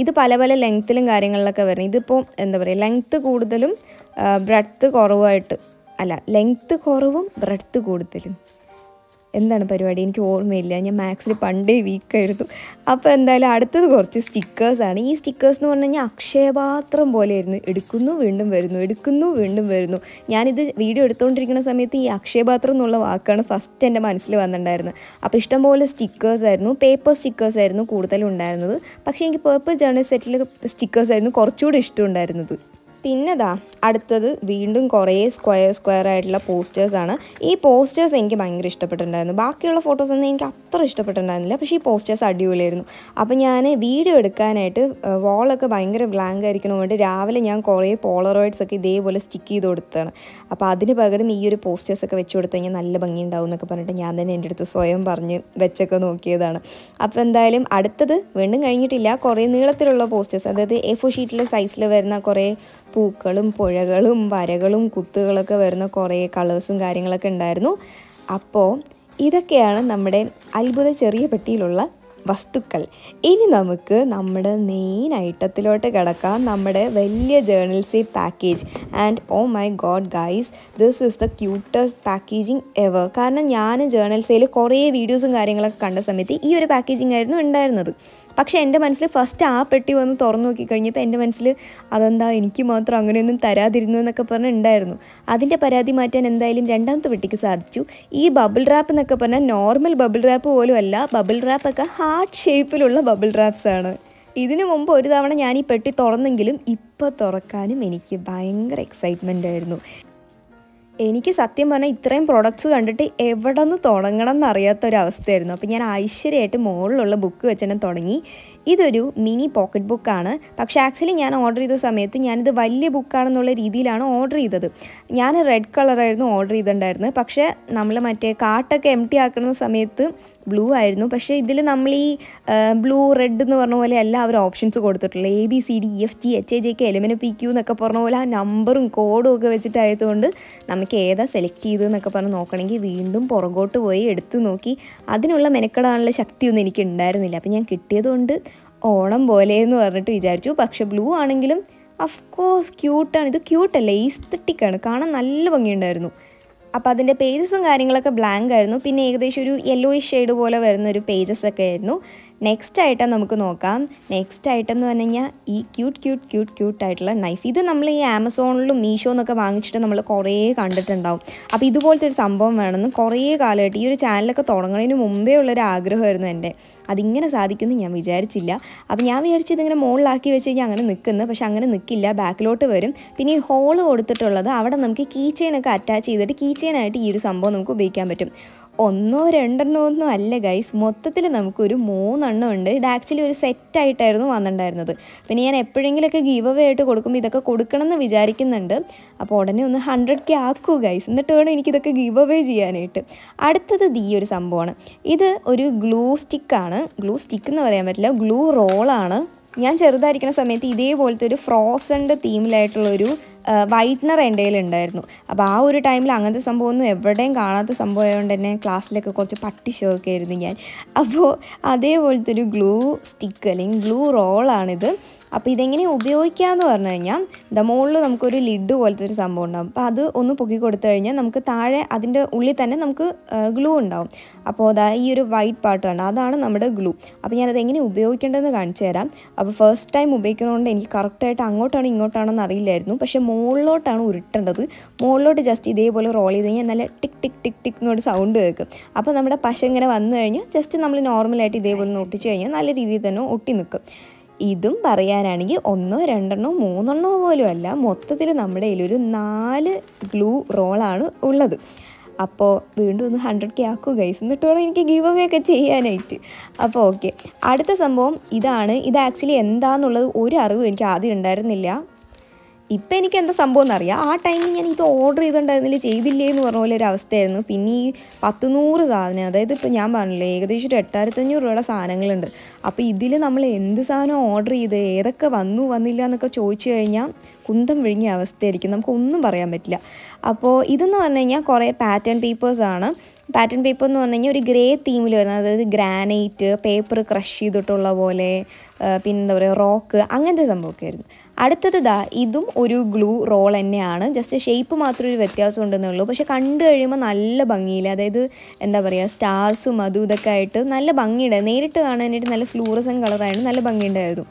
ഇത് പല പല ലെങ്ത്തിലും കാര്യങ്ങളിലൊക്കെ വരുന്നത്. ഇതിപ്പോൾ എന്താ പറയുക, ലെങ്ത്ത് കൂടുതലും ബ്രെഡ്ത്ത് കുറവായിട്ട്, അല്ല ലെങ്ത്ത് കുറവും ബ്രെഡ്ത്ത് കൂടുതലും, എന്താണ് പരിപാടി എനിക്ക് ഓർമ്മയില്ല. ഞാൻ മാത്സിൽ പണ്ടേ വീക്കായിരുന്നു. അപ്പോൾ എന്തായാലും അടുത്തത് കുറച്ച് സ്റ്റിക്കേഴ്സാണ്. ഈ സ്റ്റിക്കേഴ്സ് എന്ന് പറഞ്ഞു കഴിഞ്ഞാൽ അക്ഷയപാത്രം പോലെയായിരുന്നു. എടുക്കുന്നു വീണ്ടും വരുന്നു, എടുക്കുന്നു വീണ്ടും വരുന്നു. ഞാനിത് വീഡിയോ എടുത്തുകൊണ്ടിരിക്കുന്ന സമയത്ത് ഈ അക്ഷയപാത്രം എന്നുള്ള വാക്കാണ് ഫസ്റ്റ് എൻ്റെ മനസ്സിൽ വന്നിട്ടുണ്ടായിരുന്നത്. അപ്പോൾ ഇഷ്ടംപോലെ സ്റ്റിക്കേഴ്സായിരുന്നു, പേപ്പർ സ്റ്റിക്കേഴ്സായിരുന്നു കൂടുതലും ഉണ്ടായിരുന്നത്. പക്ഷേ എനിക്ക് പേർപ്പിൾ ജേർണൽ സെറ്റിൽ സ്റ്റിക്കേഴ്സായിരുന്നു കുറച്ചുകൂടി ഇഷ്ടമുണ്ടായിരുന്നത്. പിന്നെ അടുത്തത് വീണ്ടും കുറേ സ്ക്വയർ ആയിട്ടുള്ള പോസ്റ്റേഴ്സാണ്. ഈ പോസ്റ്റേഴ്സ് എനിക്ക് ഭയങ്കര ഇഷ്ടപ്പെട്ടിട്ടുണ്ടായിരുന്നു. ബാക്കിയുള്ള ഫോട്ടോസൊന്നും എനിക്ക് അത്ര ഇഷ്ടപ്പെട്ടിട്ടുണ്ടായിരുന്നില്ല, പക്ഷേ ഈ പോസ്റ്റേഴ്സ് അടിപൊളിയായിരുന്നു. അപ്പോൾ ഞാൻ വീഡിയോ എടുക്കാനായിട്ട് വാളൊക്കെ ഭയങ്കര ബ്ലാങ്ക് ആയിരിക്കണം വേണ്ടി രാവിലെ ഞാൻ കുറേ പോളറോയിഡ്സ് ഒക്കെ ഇതേപോലെ സ്റ്റിക്ക് ചെയ്ത് കൊടുത്തതാണ്. അപ്പോൾ അതിന് പകരം ഈ ഒരു പോസ്റ്റേഴ്സൊക്കെ വെച്ച് കൊടുത്തു കഴിഞ്ഞാൽ നല്ല ഭംഗി ഉണ്ടാവും എന്നൊക്കെ പറഞ്ഞിട്ട് ഞാൻ തന്നെ എൻ്റെ അടുത്ത് സ്വയം പറഞ്ഞ് വെച്ചൊക്കെ നോക്കിയതാണ്. അപ്പോൾ എന്തായാലും അടുത്തത് വീണ്ടും കഴിഞ്ഞിട്ടില്ല, കുറേ നീളത്തിലുള്ള പോസ്റ്റേഴ്സ്, അതായത് A4 ഷീറ്റിലെ സൈസിൽ വരുന്ന കുറേ പൂക്കളും പുഴകളും വരകളും കുത്തുകളൊക്കെ വരുന്ന കുറേ കളേഴ്സും കാര്യങ്ങളൊക്കെ ഉണ്ടായിരുന്നു. അപ്പോൾ ഇതൊക്കെയാണ് നമ്മുടെ അത്ഭുത ചെറിയ പെട്ടിയിലുള്ള വസ്തുക്കൾ. ഇനി നമുക്ക് നമ്മുടെ മെയിൻ ഐറ്റത്തിലോട്ട് കിടക്കാം, നമ്മുടെ വലിയ ജേർണൽസി package. And oh my god guys, this is the cutest packaging ever. കാരണം ഞാൻ ജേർണൽസിൽ കുറേ വീഡിയോസും കാര്യങ്ങളൊക്കെ കണ്ട സമയത്ത് ഈ ഒരു പാക്കേജിങ് ആയിരുന്നു ഉണ്ടായിരുന്നത്. പക്ഷേ എൻ്റെ മനസ്സിൽ ഫസ്റ്റ് ആ പെട്ടി വന്ന് തുറന്നു നോക്കിക്കഴിഞ്ഞപ്പോൾ എൻ്റെ മനസ്സിൽ അതെന്താ എനിക്ക് മാത്രം അങ്ങനെയൊന്നും തരാതിരുന്നു എന്നൊക്കെ പറഞ്ഞിട്ടുണ്ടായിരുന്നു. അതിൻ്റെ പരാതി മാറ്റാൻ എന്തായാലും രണ്ടാമത്തെ പെട്ടിക്ക് സാധിച്ചു. ഈ ബബിൾ റാപ്പ് എന്നൊക്കെ പറഞ്ഞാൽ നോർമൽ ബബിൾ റാപ്പ് പോലും അല്ല, ബബിൾ റാപ്പൊക്കെ ഹാർട്ട് ഷേപ്പിലുള്ള ബബിൾ റാപ്സാണ്. ഇതിനു മുമ്പ് ഒരു തവണ ഞാൻ ഈ പെട്ടി തുറന്നെങ്കിലും ഇപ്പോൾ തുറക്കാനും എനിക്ക് ഭയങ്കര എക്സൈറ്റ്മെൻ്റ് ആയിരുന്നു. എനിക്ക് സത്യം പറഞ്ഞാൽ ഇത്രയും പ്രൊഡക്ട്സ് കണ്ടിട്ട് എവിടെ നിന്ന് തുടങ്ങണം എന്നറിയാത്തൊരവസ്ഥയായിരുന്നു. അപ്പോൾ ഞാൻ ഐശ്വര്യമായിട്ട് മുകളിലുള്ള ബുക്ക് വെച്ച് തന്നെ തുടങ്ങി. ഇതൊരു മിനി പോക്കറ്റ് ബുക്കാണ്. പക്ഷേ ആക്ച്വലി ഞാൻ ഓർഡർ ചെയ്ത സമയത്ത് ഞാനിത് വലിയ ബുക്കാണെന്നുള്ള രീതിയിലാണ് ഓർഡർ ചെയ്തത്. ഞാൻ റെഡ് കളറായിരുന്നു ഓർഡർ ചെയ്തിട്ടുണ്ടായിരുന്നത്. പക്ഷേ നമ്മൾ മറ്റേ കാർട്ടൊക്കെ എംപ്റ്റി ആക്കുന്ന സമയത്ത് ബ്ലൂ ആയിരുന്നു. പക്ഷേ ഇതിൽ നമ്മൾ ഈ ബ്ലൂ റെഡ് എന്ന് പറഞ്ഞ പോലെ അല്ല അവർ ഓപ്ഷൻസ് കൊടുത്തിട്ടുള്ളത്. ABCDEFGHIJK LMNOPQ എന്നൊക്കെ പറഞ്ഞ പോലെ ആ നമ്പറും കോഡും ഒക്കെ വെച്ചിട്ടായതുകൊണ്ട് നമുക്ക് ഏതാ സെലക്ട് ചെയ്തതെന്നൊക്കെ പറഞ്ഞ് നോക്കണമെങ്കിൽ വീണ്ടും പുറകോട്ട് പോയി എടുത്ത് നോക്കി അതിനുള്ള മെനക്കെടാനുള്ള ശക്തിയൊന്നും എനിക്ക് ഉണ്ടായിരുന്നില്ല. അപ്പോൾ ഞാൻ കിട്ടിയതുകൊണ്ട് ഓണം പോലെയെന്ന് പറഞ്ഞിട്ട് വിചാരിച്ചു. പക്ഷേ ബ്ലൂ ആണെങ്കിലും അഫ്കോഴ്സ് ക്യൂട്ടാണ്. ഇത് ക്യൂട്ടല്ല, ഈസ്തറ്റിക്കാണ്, കാണാൻ നല്ല ഭംഗിയുണ്ടായിരുന്നു. അപ്പോൾ അതിൻ്റെ പേജസും കാര്യങ്ങളൊക്കെ ബ്ലാങ്ക് ആയിരുന്നു. പിന്നെ ഏകദേശം ഒരു യെല്ലോയിഷ് ഷെയ്ഡ് പോലെ വരുന്നൊരു പേജസൊക്കെ ആയിരുന്നു. നെക്സ്റ്റ് ഐറ്റം നമുക്ക് നോക്കാം. നെക്സ്റ്റ് ഐറ്റം എന്ന് പറഞ്ഞു കഴിഞ്ഞാൽ ഈ ക്യൂട്ടായിട്ടുള്ള നൈഫ്. ഇത് നമ്മൾ ഈ ആമസോണിലും മീഷോ എന്നൊക്കെ വാങ്ങിച്ചിട്ട് നമ്മൾ കുറേ കണ്ടിട്ടുണ്ടാവും. അപ്പോൾ ഇതുപോലത്തെ ഒരു സംഭവം വേണമെന്ന് കുറേ കാലമായിട്ട് ഈ ഒരു ചാനലൊക്കെ തുടങ്ങുന്നതിന് മുമ്പേ ഉള്ളൊരു ആഗ്രഹമായിരുന്നു എൻ്റെ. അതിങ്ങനെ സാധിക്കുമെന്ന് ഞാൻ വിചാരിച്ചില്ല. അപ്പോൾ ഞാൻ വിചാരിച്ചു ഇതിങ്ങനെ മുകളിലാക്കി വെച്ച് കഴിഞ്ഞാൽ അങ്ങനെ നിൽക്കുന്നു. പക്ഷെ അങ്ങനെ നിൽക്കില്ല, ബാക്കിലോട്ട് വരും. പിന്നെ ഈ ഹോള് കൊടുത്തിട്ടുള്ളത് അവിടെ നമുക്ക് കീ ചെയിനൊക്കെ അറ്റാച്ച് ചെയ്തിട്ട് കീ ചെയിനായിട്ട് ഈ ഒരു സംഭവം നമുക്ക് ഉപയോഗിക്കാൻ പറ്റും. 1 2 ഒന്നും അല്ല ഗൈസ്, മൊത്തത്തിൽ നമുക്കൊരു 3 എണ്ണം ഉണ്ട്. ഇത് ആക്ച്വലി ഒരു സെറ്റായിട്ടായിരുന്നു വന്നിട്ടുണ്ടായിരുന്നത്. പിന്നെ ഞാൻ എപ്പോഴെങ്കിലുമൊക്കെ ഗീവ് അവേ ആയിട്ട് കൊടുക്കുമ്പോൾ ഇതൊക്കെ കൊടുക്കണം എന്ന് വിചാരിക്കുന്നുണ്ട്. അപ്പോൾ ഉടനെ ഒന്ന് 100K ആക്കൂ ഗൈസ്, എന്നിട്ട് വേണം എനിക്കിതൊക്കെ ഗീവ് അവേ ചെയ്യാനായിട്ട്. അടുത്തത് ഈ ഒരു സംഭവമാണ്. ഇത് ഒരു ഗ്ലൂ സ്റ്റിക്ക് എന്ന് പറയാൻ പറ്റില്ല, ഗ്ലൂ റോളാണ്. ഞാൻ ചെറുതായിരിക്കുന്ന സമയത്ത് ഇതേപോലത്തെ ഒരു ഫ്രോസണിൻ്റെ തീമിലായിട്ടുള്ളൊരു വൈറ്റ്നർ എൻ്റെ കയ്യിലുണ്ടായിരുന്നു. അപ്പോൾ ആ ഒരു ടൈമിൽ അങ്ങനത്തെ സംഭവമൊന്നും എവിടെയും കാണാത്ത സംഭവമായതുകൊണ്ട് തന്നെ ക്ലാസ്സിലൊക്കെ കുറച്ച് പട്ടിഷമൊക്കെ ആയിരുന്നു ഞാൻ. അപ്പോൾ അതേപോലത്തെ ഒരു ഗ്ലൂ സ്റ്റിക്ക് അല്ലെങ്കിൽ ഗ്ലൂ റോളാണിത്. അപ്പോൾ ഇതെങ്ങനെ ഉപയോഗിക്കാമെന്ന് പറഞ്ഞു കഴിഞ്ഞാൽ മുകളിൽ നമുക്കൊരു ലിഡ് പോലത്തെ ഒരു സംഭവം ഉണ്ടാകും. അപ്പോൾ അത് ഒന്ന് പൊക്കി കൊടുത്തു കഴിഞ്ഞാൽ നമുക്ക് താഴെ അതിൻ്റെ ഉള്ളിൽ തന്നെ നമുക്ക് ഗ്ലൂ ഉണ്ടാവും. അപ്പോൾ അതാ ഈ ഒരു വൈറ്റ് പാർട്ട് കണ്ട അതാണ് നമ്മുടെ ഗ്ലൂ. അപ്പോൾ ഞാനത് എങ്ങനെ ഉപയോഗിക്കേണ്ടതെന്ന് കാണിച്ചു തരാം. അപ്പോൾ ഫസ്റ്റ് ടൈം ഉപയോഗിക്കുന്നതുകൊണ്ട് എനിക്ക് കറക്റ്റായിട്ട് അങ്ങോട്ടാണോ ഇങ്ങോട്ടാണോ എന്ന് അറിയില്ലായിരുന്നു. പക്ഷേ മുകളിലോട്ടാണ് ഉരുട്ടേണ്ടത്. മുകളിലോട്ട് ജസ്റ്റ് ഇതേപോലെ റോൾ ചെയ്ത് കഴിഞ്ഞാൽ നല്ല ടിക് ടിക് ടിക് ടിക് എന്നൊരു സൗണ്ട് കേൾക്കും. അപ്പോൾ നമ്മുടെ പശ ഇങ്ങനെ വന്നു കഴിഞ്ഞാൽ ജസ്റ്റ് നമ്മൾ നോർമലായിട്ട് ഇതേപോലെ ഒന്ന് ഒട്ടിച്ച് കഴിഞ്ഞാൽ നല്ല രീതിയിൽ തന്നെ ഒട്ടി നിൽക്കും. ഇതും പറയാനാണെങ്കിൽ 1 2 3 പോലും അല്ല, മൊത്തത്തിൽ നമ്മുടെ കയ്യിലൊരു 4 ഗ്ലൂ റോളാണ് ഉള്ളത്. അപ്പോൾ വീണ്ടും ഒന്ന് 100K ആക്കൂ ഗൈസ്, എന്നിട്ട് വേണം എനിക്ക് ഗീവ് അവേ ഒക്കെ ചെയ്യാനായിട്ട്. അപ്പോൾ ഓക്കെ, അടുത്ത സംഭവം ഇതാണ്. ഇത് ആക്ച്വലി എന്താണെന്നുള്ളത് ഒരു അറിവും എനിക്ക് ആദ്യം ഉണ്ടായിരുന്നില്ല. ഇപ്പം എനിക്ക് എന്താ സംഭവം എന്നറിയാം. ആ ടൈമിൽ ഞാൻ ഇത് ഓർഡർ ചെയ്തിട്ടുണ്ടായിരുന്നില്ല, ചെയ്തില്ലേ എന്ന് പറഞ്ഞ പോലെ ഒരു അവസ്ഥയായിരുന്നു. പിന്നെ ഈ 100 സാധനം, അതായത് ഇപ്പോൾ ഞാൻ പറഞ്ഞില്ലേ ഏകദേശം ഒരു 8500 രൂപയുടെ സാധനങ്ങളുണ്ട്. അപ്പോൾ ഇതിൽ നമ്മൾ എന്ത് സാധനം ഓർഡർ ചെയ്ത് ഏതൊക്കെ വന്നില്ല എന്നൊക്കെ ചോദിച്ചു കഴിഞ്ഞാൽ കുന്തം വിഴുങ്ങിയ അവസ്ഥയായിരിക്കും, നമുക്കൊന്നും പറയാൻ പറ്റില്ല. അപ്പോൾ ഇതെന്ന് പറഞ്ഞു കഴിഞ്ഞാൽ കുറേ പാറ്റേൺ പേപ്പേഴ്സാണ്. പാറ്റേൺ പേപ്പർ എന്ന് പറഞ്ഞു കഴിഞ്ഞാൽ ഒരു ഗ്രേ തീമിൽ വരുന്നത്, അതായത് ഗ്രാനൈറ്റ് പേപ്പർ ക്രഷ് ചെയ്തിട്ടുള്ള പോലെ, പിന്നെ എന്താ പറയുക റോക്ക്, അങ്ങനത്തെ സംഭവമൊക്കെ ആയിരുന്നു. അടുത്തത് ഇതും ഒരു ഗ്ലൂ റോൾ തന്നെയാണ്, ജസ്റ്റ് ഷേപ്പ് മാത്രം ഒരു വ്യത്യാസം ഉണ്ടെന്നേ ഉള്ളൂ. പക്ഷെ കണ്ടു കഴിയുമ്പോൾ നല്ല ഭംഗിയില്ല, അതായത് എന്താ പറയുക സ്റ്റാർസും അതും ഇതൊക്കെ ആയിട്ട് നല്ല ഭംഗിയുണ്ടായിരുന്നു. നേരിട്ട് കാണാനായിട്ട് നല്ല ഫ്ലൂറസൻ കളറായിരുന്നു, നല്ല ഭംഗിയുണ്ടായിരുന്നു.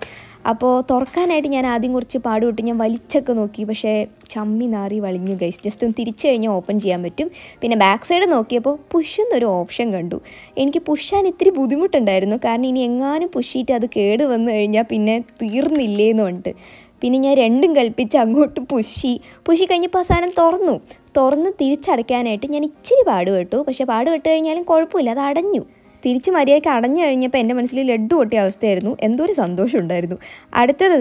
അപ്പോൾ തുറക്കാനായിട്ട് ഞാൻ ആദ്യം കുറച്ച് പാടുപെട്ട് ഞാൻ വലിച്ചൊക്കെ നോക്കി, പക്ഷേ ചമ്മി നാറി വളിഞ്ഞു ഗൈസ്. ജസ്റ്റ് ഒന്ന് തിരിച്ചു കഴിഞ്ഞാൽ ഓപ്പൺ ചെയ്യാൻ പറ്റും. പിന്നെ ബാക്ക് സൈഡ് നോക്കിയപ്പോൾ പുഷ് എന്നൊരു ഓപ്ഷൻ കണ്ടു. എനിക്ക് പുഷാൻ ഇത്തിരി ബുദ്ധിമുട്ടുണ്ടായിരുന്നു, കാരണം ഇനി എങ്ങാനും പുഷിയിട്ട് അത് കേട് വന്നു കഴിഞ്ഞാൽ പിന്നെ തീർന്നില്ലേന്ന് പറഞ്ഞിട്ട് പിന്നെ ഞാൻ രണ്ടും കൽപ്പിച്ച് അങ്ങോട്ട് പുഷി കഴിഞ്ഞപ്പോൾ ആ സാധനം തുറന്ന് തിരിച്ചടയ്ക്കാനായിട്ട് ഞാൻ ഇച്ചിരി പാടുപെട്ടു. പക്ഷേ പാടുപെട്ട് കഴിഞ്ഞാലും കുഴപ്പമില്ല, അത് അടഞ്ഞു. തിരിച്ച് മര്യാദയ്ക്ക് അടഞ്ഞു കഴിഞ്ഞപ്പോൾ എൻ്റെ മനസ്സിൽ ലഡ്ഡു പൊട്ടിയ അവസ്ഥയായിരുന്നു. എന്തോ ഒരു സന്തോഷം ഉണ്ടായിരുന്നു. അടുത്തത്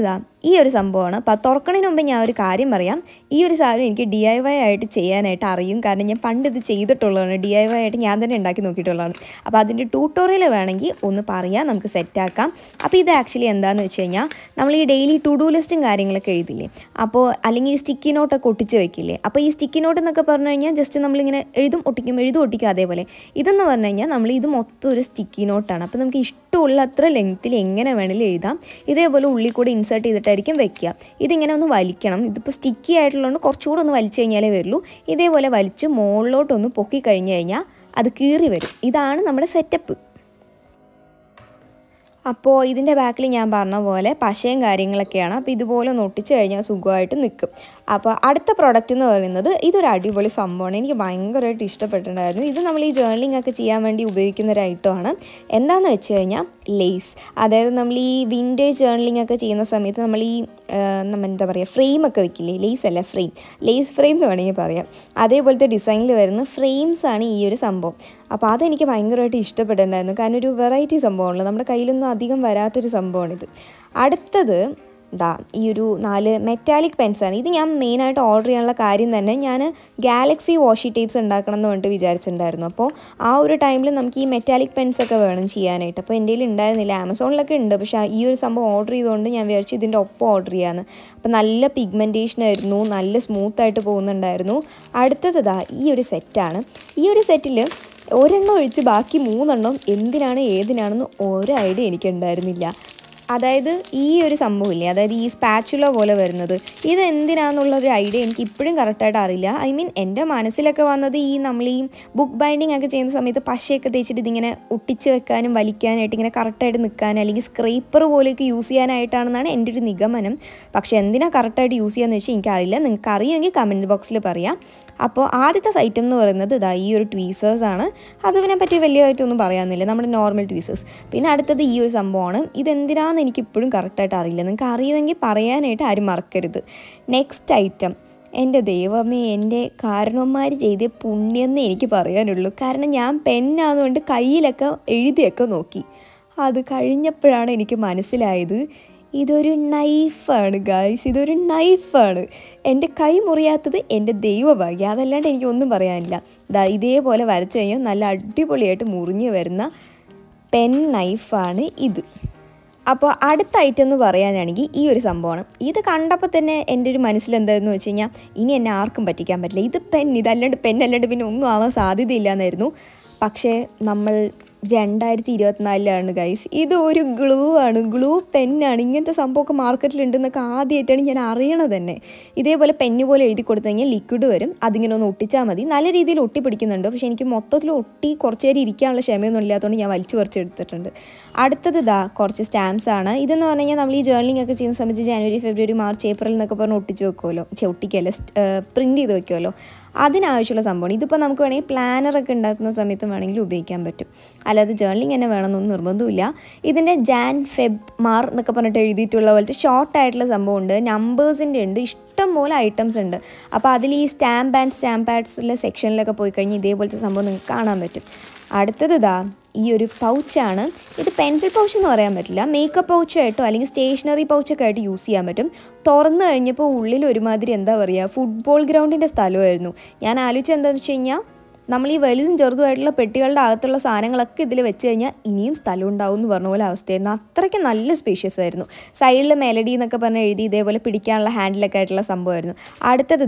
ഈ ഒരു സംഭവമാണ്. അപ്പോൾ തുറക്കണതിന് മുമ്പ് ഞാൻ ഒരു കാര്യം പറയാം. ഈ ഒരു സാധനം എനിക്ക് DIY ആയിട്ട് ചെയ്യാനായിട്ട് അറിയും, കാരണം ഞാൻ പണ്ട് ഇത് ചെയ്തിട്ടുള്ളതാണ്. DIY ആയിട്ട് ഞാൻ തന്നെ ഉണ്ടാക്കി നോക്കിയിട്ടുള്ളതാണ്. അപ്പോൾ അതിൻ്റെ ട്യൂട്ടോറിയൽ വേണമെങ്കിൽ ഒന്ന് പറയാം, നമുക്ക് സെറ്റാക്കാം. അപ്പോൾ ഇത് ആക്ച്വലി എന്താണെന്ന് വെച്ച് കഴിഞ്ഞാൽ നമ്മൾ ഈ ഡെയിലി ടു ഡു ലിസ്റ്റും കാര്യങ്ങളൊക്കെ എഴുതില്ലേ, അപ്പോൾ അല്ലെങ്കിൽ ഈ സ്റ്റിക്കി നോട്ടൊക്കെ ഒട്ടിച്ച് വെക്കില്ലേ. അപ്പോൾ ഈ സ്റ്റിക്കി നോട്ട് എന്നൊക്കെ പറഞ്ഞു കഴിഞ്ഞാൽ ജസ്റ്റ് നമ്മളിങ്ങനെ എഴുതും ഒട്ടിക്കും അതേപോലെ. ഇതെന്ന് പറഞ്ഞു കഴിഞ്ഞാൽ നമ്മൾ ഇത് മൊത്തം ഒരു സ്റ്റിക്കി നോട്ടാണ്. അപ്പോൾ നമുക്ക് ഇഷ്ടമുള്ള അത്ര ലെങ്ത്തിൽ എങ്ങനെ വേണമെങ്കിലും എഴുതാം. ഇതേപോലെ ഉള്ളിൽ കൂടെ ഇൻസേർട്ട് ചെയ്തിട്ടായിരിക്കും വെക്കുക. ഇതിങ്ങനെ ഒന്ന് വലിക്കണം. ഇതിപ്പോൾ സ്റ്റിക്കി ആയിട്ടുള്ളതുകൊണ്ട് കുറച്ചുകൂടെ ഒന്ന് വലിച്ചു കഴിഞ്ഞാലേ വരുള്ളൂ. ഇതേപോലെ വലിച്ച് മുകളിലോട്ടൊന്ന് പൊക്കി കഴിഞ്ഞ് കഴിഞ്ഞാൽ അത് കീറി വരും. ഇതാണ് നമ്മുടെ സെറ്റപ്പ്. അപ്പോൾ ഇതിൻ്റെ ബാക്കിൽ ഞാൻ പറഞ്ഞ പോലെ പശയും കാര്യങ്ങളൊക്കെയാണ്. അപ്പോൾ ഇതുപോലെ ഒന്ന് ഒട്ടിച്ച് കഴിഞ്ഞാൽ സുഖമായിട്ട് നിൽക്കും. അപ്പോൾ അടുത്ത പ്രോഡക്റ്റ് എന്ന് പറയുന്നത് ഇതൊരു അടിപൊളി സംഭവമാണ്, എനിക്ക് ഭയങ്കരമായിട്ട് ഇഷ്ടപ്പെട്ടിട്ടുണ്ടായിരുന്നു. ഇത് നമ്മൾ ഈ ജേർണലിംഗ് ഒക്കെ ചെയ്യാൻ വേണ്ടി ഉപയോഗിക്കുന്ന ഒരു ഐറ്റമാണ്. എന്താണെന്ന് വെച്ച് കഴിഞ്ഞാൽ ലേസ്, അതായത് നമ്മൾ ഈ വിൻറ്റേജ് ജേർണലിംഗ് ഒക്കെ ചെയ്യുന്ന സമയത്ത് നമ്മൾ ഈ നമ്മൾ എന്താ പറയുക ഫ്രെയിമൊക്കെ വെക്കില്ലേ, ലേസ് ഫ്രെയിം എന്ന് വേണമെങ്കിൽ പറയാം. അതേപോലത്തെ ഡിസൈനിൽ വരുന്ന ഫ്രെയിംസാണ് ഈ ഒരു സംഭവം. അപ്പോൾ അതെനിക്ക് ഭയങ്കരമായിട്ട് ഇഷ്ടപ്പെട്ടിട്ടുണ്ടായിരുന്നു, കാരണം ഒരു വെറൈറ്റി സംഭവമാണല്ലോ, നമ്മുടെ കയ്യിലൊന്നും അധികം വരാത്തൊരു സംഭവമാണിത്. അടുത്തത് ഈ ഒരു 4 മെറ്റാലിക് പെൻസാണ്. ഇത് ഞാൻ മെയിനായിട്ട് ഓർഡർ ചെയ്യാനുള്ള കാര്യം തന്നെ ഞാൻ ഗാലക്സി വാഷി ടേപ്സ് ഉണ്ടാക്കണം എന്ന് പറഞ്ഞിട്ട് വിചാരിച്ചിട്ടുണ്ടായിരുന്നു. അപ്പോൾ ആ ഒരു ടൈമിൽ നമുക്ക് ഈ മെറ്റാലിക് പെൻസൊക്കെ വേണം ചെയ്യാനായിട്ട്. അപ്പോൾ എൻ്റെ കയ്യിൽ ഉണ്ടായിരുന്നില്ല, ആമസോണിലൊക്കെ ഉണ്ട്. പക്ഷേ ഈ ഒരു സംഭവം ഓർഡർ ചെയ്തുകൊണ്ട് ഞാൻ വിചാരിച്ചു ഇതിൻ്റെ ഒപ്പം ഓർഡർ ചെയ്യാമെന്ന്. അപ്പോൾ നല്ല പിഗ്മെൻറ്റേഷൻ ആയിരുന്നു, നല്ല സ്മൂത്തായിട്ട് പോകുന്നുണ്ടായിരുന്നു. അടുത്തത് ഈ ഒരു സെറ്റാണ്. ഈ ഒരു സെറ്റിൽ ഒരെണ്ണം ഒഴിച്ച് ബാക്കി 3 എന്തിനാണ് ഏതിനാണെന്ന് ഒരു ഐഡിയ എനിക്കുണ്ടായിരുന്നില്ല. അതായത് ഈ ഒരു സംഭവമില്ലേ, അതായത് ഈ സ്പാച്ചുല പോലെ വരുന്നത്, ഇത് എന്തിനാണെന്നുള്ളൊരു ഐഡിയ എനിക്ക് ഇപ്പോഴും കറക്റ്റായിട്ട് അറിയില്ല. എൻ്റെ മനസ്സിലൊക്കെ വന്നത് നമ്മൾ ഈ ബുക്ക് ബൈൻഡിങ് ഒക്കെ ചെയ്യുന്ന സമയത്ത് പശയൊക്കെ തേച്ചിട്ട് ഇതിങ്ങനെ ഒട്ടിച്ച് വെക്കാനും വലിക്കാനായിട്ട് ഇങ്ങനെ കറക്റ്റായിട്ട് നിൽക്കാനും അല്ലെങ്കിൽ സ്ക്രേപ്പർ പോലെയൊക്കെ യൂസ് ചെയ്യാനായിട്ടാണെന്നാണ് എൻ്റെ ഒരു നിഗമനം. പക്ഷേ എന്തിനാണ് കറക്റ്റായിട്ട് യൂസ് ചെയ്യാന്ന് വെച്ചാൽ എനിക്കറിയില്ല. നിങ്ങൾക്ക് അറിയുമെങ്കിൽ കമൻറ്റ് ബോക്സിൽ പറയാം. അപ്പോൾ ആദ്യത്തെ ഐറ്റം എന്ന് പറയുന്നത് ഈ ഒരു ട്വീസേഴ്സാണ്. അതിനെ പറ്റി വലിയതായിട്ടൊന്നും പറയാമെന്നില്ല, നമ്മുടെ നോർമൽ ട്വീസേഴ്സ്. പിന്നെ അടുത്തത് ഈ ഒരു സംഭവമാണ്. ഇതെന്തിനാണെന്ന് എനിക്കിപ്പോഴും കറക്റ്റായിട്ട് അറിയില്ല. നിങ്ങൾക്ക് അറിയുമെങ്കിൽ പറയാനായിട്ട് ആരും മറക്കരുത്. നെക്സ്റ്റ് ഐറ്റം, എൻ്റെ ദൈവമേ, എൻ്റെ കാരണവന്മാർ ചെയ്ത പുണ്യമെന്നേ എനിക്ക് പറയാനുള്ളൂ. കാരണം ഞാൻ പെന്നാന്നുകൊണ്ട് കയ്യിലൊക്കെ എഴുതിയൊക്കെ നോക്കി. അത് കഴിഞ്ഞപ്പോഴാണ് എനിക്ക് മനസ്സിലായത് ഇതൊരു നൈഫാണ് ഗായ്സ്, ഇതൊരു നൈഫാണ്. എൻ്റെ കൈ മുറിയാത്തത് എൻ്റെ ദൈവഭാഗ്യം, അതല്ലാണ്ട് എനിക്കൊന്നും പറയാനില്ല. ഇതേപോലെ വരച്ച് കഴിഞ്ഞാൽ നല്ല അടിപൊളിയായിട്ട് മുറിഞ്ഞ് വരുന്ന പെൻ നൈഫാണ് ഇത്. അപ്പോൾ അടുത്ത ഐറ്റം എന്ന് പറയാനാണെങ്കിൽ ഈ ഒരു സംഭവമാണ്. ഇത് കണ്ടപ്പോൾ തന്നെ എൻ്റെ ഒരു മനസ്സിൽ എന്തായിരുന്നു വെച്ച് കഴിഞ്ഞാൽ, ഇനി എന്നെ ആർക്കും പറ്റിക്കാൻ പറ്റില്ല, ഇത് ഇതല്ലാണ്ട് പെന്നല്ലാണ്ട് പിന്നെ ഒന്നും ആവാൻ സാധ്യതയില്ല എന്നായിരുന്നു. പക്ഷേ നമ്മൾ 2024 ഗൈസ്. ഇത് ഒരു ഗ്ലൂ ആണ്, ഗ്ലൂ പെന്നാണ്. ഇങ്ങനത്തെ സംഭവമൊക്കെ മാർക്കറ്റിലുണ്ടെന്നൊക്കെ ആദ്യമായിട്ടാണ് ഞാൻ അറിയണത് തന്നെ. ഇതേപോലെ പെന്ന് പോലെ എഴുതി കൊടുത്തു കഴിഞ്ഞാൽ ലിക്വിഡ് വരും, അതിങ്ങനെ ഒന്ന് ഒട്ടിച്ചാൽ മതി. നല്ല രീതിയിൽ ഒട്ടി പിടിക്കുന്നുണ്ട്. പക്ഷേ എനിക്ക് മൊത്തത്തിൽ ഒട്ടി കുറച്ച് നേരം ഇരിക്കാനുള്ള ക്ഷമയൊന്നും ഇല്ലാത്തതുകൊണ്ട് ഞാൻ വലിച്ചു പറിച്ച് എടുത്തിട്ടുണ്ട്. അടുത്തത് കുറച്ച് സ്റ്റാമ്പ്സ് ആണ്. ഇതെന്ന് പറഞ്ഞു കഴിഞ്ഞാൽ നമ്മൾ ഈ ജേർണലിംഗ് ഒക്കെ ചെയ്യുന്ന സമയത്ത് ജനുവരി, ഫെബ്രുവരി, മാർച്ച്, ഏപ്രിൽ എന്നൊക്കെ പറഞ്ഞ് ഒട്ടിച്ച് വെക്കുമല്ലോ, ഒട്ടിക്കല്ല, പ്രിൻറ്റ് ചെയ്ത് വെക്കുമല്ലോ, അതിനാവശ്യമുള്ള സംഭവമാണ്. ഇതിപ്പോൾ നമുക്ക് വേണമെങ്കിൽ പ്ലാനറൊക്കെ ഉണ്ടാക്കുന്ന സമയത്ത് വേണമെങ്കിൽ ഉപയോഗിക്കാൻ പറ്റും. അല്ലാതെ ജേർണലിംഗ് തന്നെ വേണമെന്നൊന്നും നിർബന്ധമില്ല. ഇതിൻ്റെ ജാൻ, ഫെബ്, മാർ എന്നൊക്കെ പറഞ്ഞിട്ട് എഴുതിയിട്ടുള്ള പോലത്തെ ഷോർട്ടായിട്ടുള്ള സംഭവമുണ്ട്, നമ്പേഴ്സിൻ്റെ ഉണ്ട്, ഇഷ്ടം പോലെ ഐറ്റംസ് ഉണ്ട്. അപ്പോൾ അതിൽ ഈ സ്റ്റാമ്പ് ആൻഡ് സ്റ്റാമ്പ് പാഡ്സിലെ സെക്ഷനിലൊക്കെ പോയി കഴിഞ്ഞാൽ ഇതേപോലത്തെ സംഭവം നിങ്ങൾക്ക് കാണാൻ പറ്റും. അടുത്തത് ഈ ഒരു പൗച്ചാണ്. ഇത് പെൻസിൽ പൗച്ച് എന്ന് പറയാൻ പറ്റില്ല, മേക്കപ്പ് പൗച്ചായിട്ടോ അല്ലെങ്കിൽ സ്റ്റേഷനറി പൗച്ചൊക്കെ ആയിട്ട് യൂസ് ചെയ്യാൻ പറ്റും. തുറന്നു കഴിഞ്ഞപ്പോൾ ഉള്ളിൽ ഒരുമാതിരി എന്താ പറയുക, ഫുട്ബോൾ ഗ്രൗണ്ടിൻ്റെ സ്ഥലമായിരുന്നു. ഞാൻ ആലോചിച്ചത് എന്താണെന്ന് വെച്ച് കഴിഞ്ഞാൽ, നമ്മൾ ഈ വലുതും ചെറുതുമായിട്ടുള്ള പെട്ടികളുടെ അകത്തുള്ള സാധനങ്ങളൊക്കെ ഇതിൽ വെച്ച് കഴിഞ്ഞാൽ ഇനിയും സ്ഥലം ഉണ്ടാവും എന്ന് പറഞ്ഞ പോലെ അവസ്ഥയായിരുന്നു. അത്രയ്ക്ക് നല്ല സ്പേഷ്യസ് ആയിരുന്നു. സൈഡിൽ മെലഡി എന്നൊക്കെ പറഞ്ഞ് എഴുതി ഇതേപോലെ പിടിക്കാനുള്ള ഹാൻഡിലൊക്കെ ആയിട്ടുള്ള സംഭവമായിരുന്നു. അടുത്തത്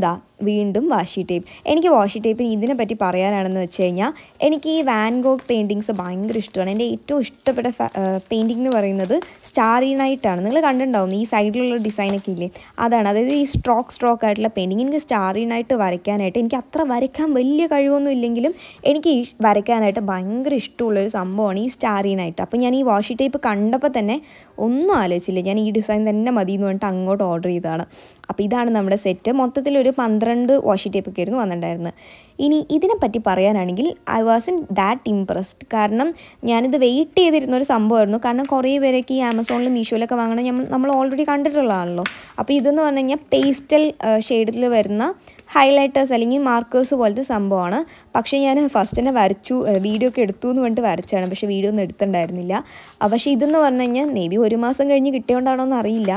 വീണ്ടും വാഷി ടേപ്പ്. എനിക്ക് വാഷി ടേപ്പ് ഇതിനെപ്പറ്റി പറയാനാണെന്ന് വെച്ച് കഴിഞ്ഞാൽ, എനിക്ക് ഈ വാൻ ഗോഗ് പെയിൻറ്റിങ്സ് ഭയങ്കര ഇഷ്ടമാണ്. എൻ്റെ ഏറ്റവും ഇഷ്ടപ്പെട്ട പെയിൻറ്റിംഗ് എന്ന് പറയുന്നത് സ്റ്റാറി നൈറ്റാണ്. നിങ്ങൾ കണ്ടിട്ടുണ്ടാവും ഈ സൈഡിലുള്ള ഡിസൈനൊക്കെ ഇല്ലേ, അതാണ്. അതായത് ഈ സ്ട്രോക്ക് ആയിട്ടുള്ള പെയിൻറ്റിങ്. എനിക്ക് സ്റ്റാറി നൈറ്റ് വരയ്ക്കാനായിട്ട്, എനിക്ക് അത്ര വരയ്ക്കാൻ വലിയ കഴിവൊന്നും ഇല്ലെങ്കിലും എനിക്ക് വരയ്ക്കാനായിട്ട് ഭയങ്കര ഇഷ്ടമുള്ളൊരു സംഭവമാണ് ഈ സ്റ്റാറി നൈറ്റ്. അപ്പോൾ ഞാൻ ഈ വാഷി ടേപ്പ് കണ്ടപ്പോൾ തന്നെ ഒന്നും ആലോചിച്ചില്ല, ഞാൻ ഈ ഡിസൈൻ തന്നെ മതി എന്ന് പറഞ്ഞിട്ട് അങ്ങോട്ട് ഓർഡർ ചെയ്തതാണ്. അപ്പോൾ ഇതാണ് നമ്മുടെ സെറ്റ്. മൊത്തത്തിലൊരു 12 വാഷി ടേപ്പൊക്കെ ആയിരുന്നു വന്നിട്ടുണ്ടായിരുന്നത്. ഇനി ഇതിനെപ്പറ്റി പറയാനാണെങ്കിൽ I was in that impressed. കാരണം ഞാനിത് വെയിറ്റ് ചെയ്തിരുന്നൊരു സംഭവമായിരുന്നു. കാരണം കുറേ പേരൊക്കെ ഈ ആമസോണിലും മീഷോയിലൊക്കെ വാങ്ങണം നമ്മൾ ഓൾറെഡി കണ്ടിട്ടുള്ളതാണല്ലോ. അപ്പോൾ ഇതെന്ന് പറഞ്ഞു കഴിഞ്ഞാൽ പേസ്റ്റൽ ഷെയ്ഡിൽ വരുന്ന ഹൈലൈറ്റേഴ്സ് അല്ലെങ്കിൽ മാർക്കേഴ്സ് പോലത്തെ സംഭവമാണ്. പക്ഷേ ഞാൻ ഫസ്റ്റ് തന്നെ വരച്ചു, വീഡിയോ ഒക്കെ എടുത്തു എന്ന് പറഞ്ഞിട്ട് വരച്ചാണ്. പക്ഷേ വീഡിയോ ഒന്നും എടുത്തിട്ടുണ്ടായിരുന്നില്ല. പക്ഷേ ഇതെന്ന് പറഞ്ഞു കഴിഞ്ഞാൽ മേ ബി 1 മാസം കഴിഞ്ഞ് കിട്ടിയോണ്ടാണോ എന്നറിയില്ല,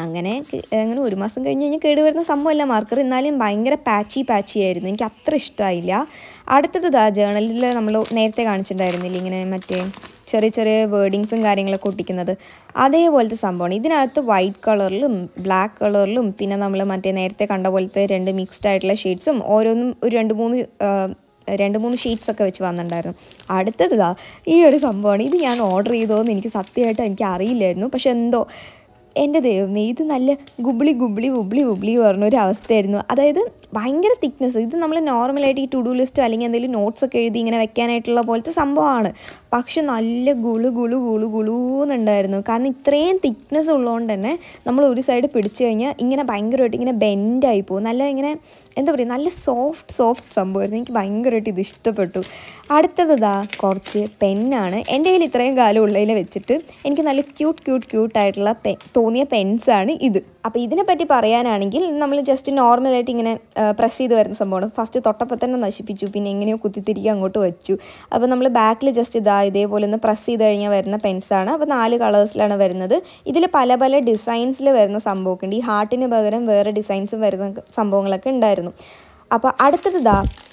അങ്ങനെ 1 മാസം കഴിഞ്ഞ് കഴിഞ്ഞാൽ കേടുവരുന്ന സംഭവമല്ല മാർക്കർ. എന്നാലും ഭയങ്കര പാച്ചി ആയിരുന്നു, എനിക്ക് അത്ര ഇഷ്ടമായില്ല. അടുത്തത് ജേർണലിൽ നമ്മൾ നേരത്തെ കാണിച്ചിട്ടുണ്ടായിരുന്നില്ല, ഇങ്ങനെ മറ്റേ ചെറിയ വേർഡിങ്സും കാര്യങ്ങളൊക്കെ ഒട്ടിക്കുന്നത്, അതേപോലത്തെ സംഭവമാണ്. ഇതിനകത്ത് വൈറ്റ് കളറിലും ബ്ലാക്ക് കളറിലും പിന്നെ നമ്മൾ മറ്റേ നേരത്തെ കണ്ട പോലത്തെ 2 മിക്സ്ഡ് ആയിട്ടുള്ള ഷെയ്ഡ്സും ഓരോന്നും ഒരു 2-3 ഷീറ്റ്സൊക്കെ വെച്ച് വന്നിട്ടുണ്ടായിരുന്നു. അടുത്തത് ഈ ഒരു സംഭവമാണ്. ഇത് ഞാൻ ഓർഡർ ചെയ്തോന്ന് എനിക്ക് സത്യമായിട്ട് എനിക്ക് അറിയില്ലായിരുന്നു. പക്ഷെ എന്തോ എൻ്റെ ദൈവമേ, ഇത് നല്ല ഗുബ്ലി പറഞ്ഞൊരു അവസ്ഥയായിരുന്നു. അതായത് ഭയങ്കര തിക്നെസ്. ഇത് നമ്മൾ നോർമലായിട്ട് ഈ ടു ഡു ലിസ്റ്റോ അല്ലെങ്കിൽ എന്തെങ്കിലും നോട്ട്സൊക്കെ എഴുതി ഇങ്ങനെ വെക്കാനായിട്ടുള്ള പോലത്തെ സംഭവമാണ്. പക്ഷെ നല്ല ഗുളുന്നുണ്ടായിരുന്നു. കാരണം ഇത്രയും തിക്നെസ് ഉള്ളതുകൊണ്ട് തന്നെ നമ്മൾ ഒരു സൈഡ് പിടിച്ചു കഴിഞ്ഞാൽ ഇങ്ങനെ ഭയങ്കരമായിട്ട് ഇങ്ങനെ ബെൻഡായി പോകും. നല്ല ഇങ്ങനെ എന്താ പറയുക, നല്ല സോഫ്റ്റ് സംഭവമായിരുന്നു. എനിക്ക് ഭയങ്കരമായിട്ട് ഇത് ഇഷ്ടപ്പെട്ടു. അടുത്തത് കുറച്ച് പെന്നാണ്. എൻ്റെ കയ്യിൽ ഇത്രയും കാലം ഉള്ളതിൽ വെച്ചിട്ട് എനിക്ക് നല്ല ക്യൂട്ടായിട്ടുള്ള തോന്നിയ പെൻസാണ് ഇത്. അപ്പോൾ ഇതിനെപ്പറ്റി പറയാനാണെങ്കിൽ നമ്മൾ ജസ്റ്റ് നോർമലായിട്ട് ഇങ്ങനെ പ്രസ് ചെയ്ത് വരുന്ന സംഭവമാണ്. ഫസ്റ്റ് തൊട്ടപ്പോൾ തന്നെ നശിപ്പിച്ചു, പിന്നെ എങ്ങനെയോ കുത്തിത്തിരിക്കുക അങ്ങോട്ട് വെച്ചു. അപ്പോൾ നമ്മൾ ബാക്കിൽ ജസ്റ്റ് ഇതേപോലെ ഒന്ന് പ്രസ് ചെയ്ത് കഴിഞ്ഞാൽ വരുന്ന പെൻസാണ്. അപ്പോൾ 4 കളേഴ്സിലാണ് വരുന്നത്. ഇതിൽ പല ഡിസൈൻസിൽ വരുന്ന സംഭവമൊക്കെ ഉണ്ട്. ഈ ഹാർട്ടിന് പകരം വേറെ ഡിസൈൻസും വരുന്ന സംഭവങ്ങളൊക്കെ ഉണ്ടായിരുന്നു. അപ്പോൾ അടുത്തത്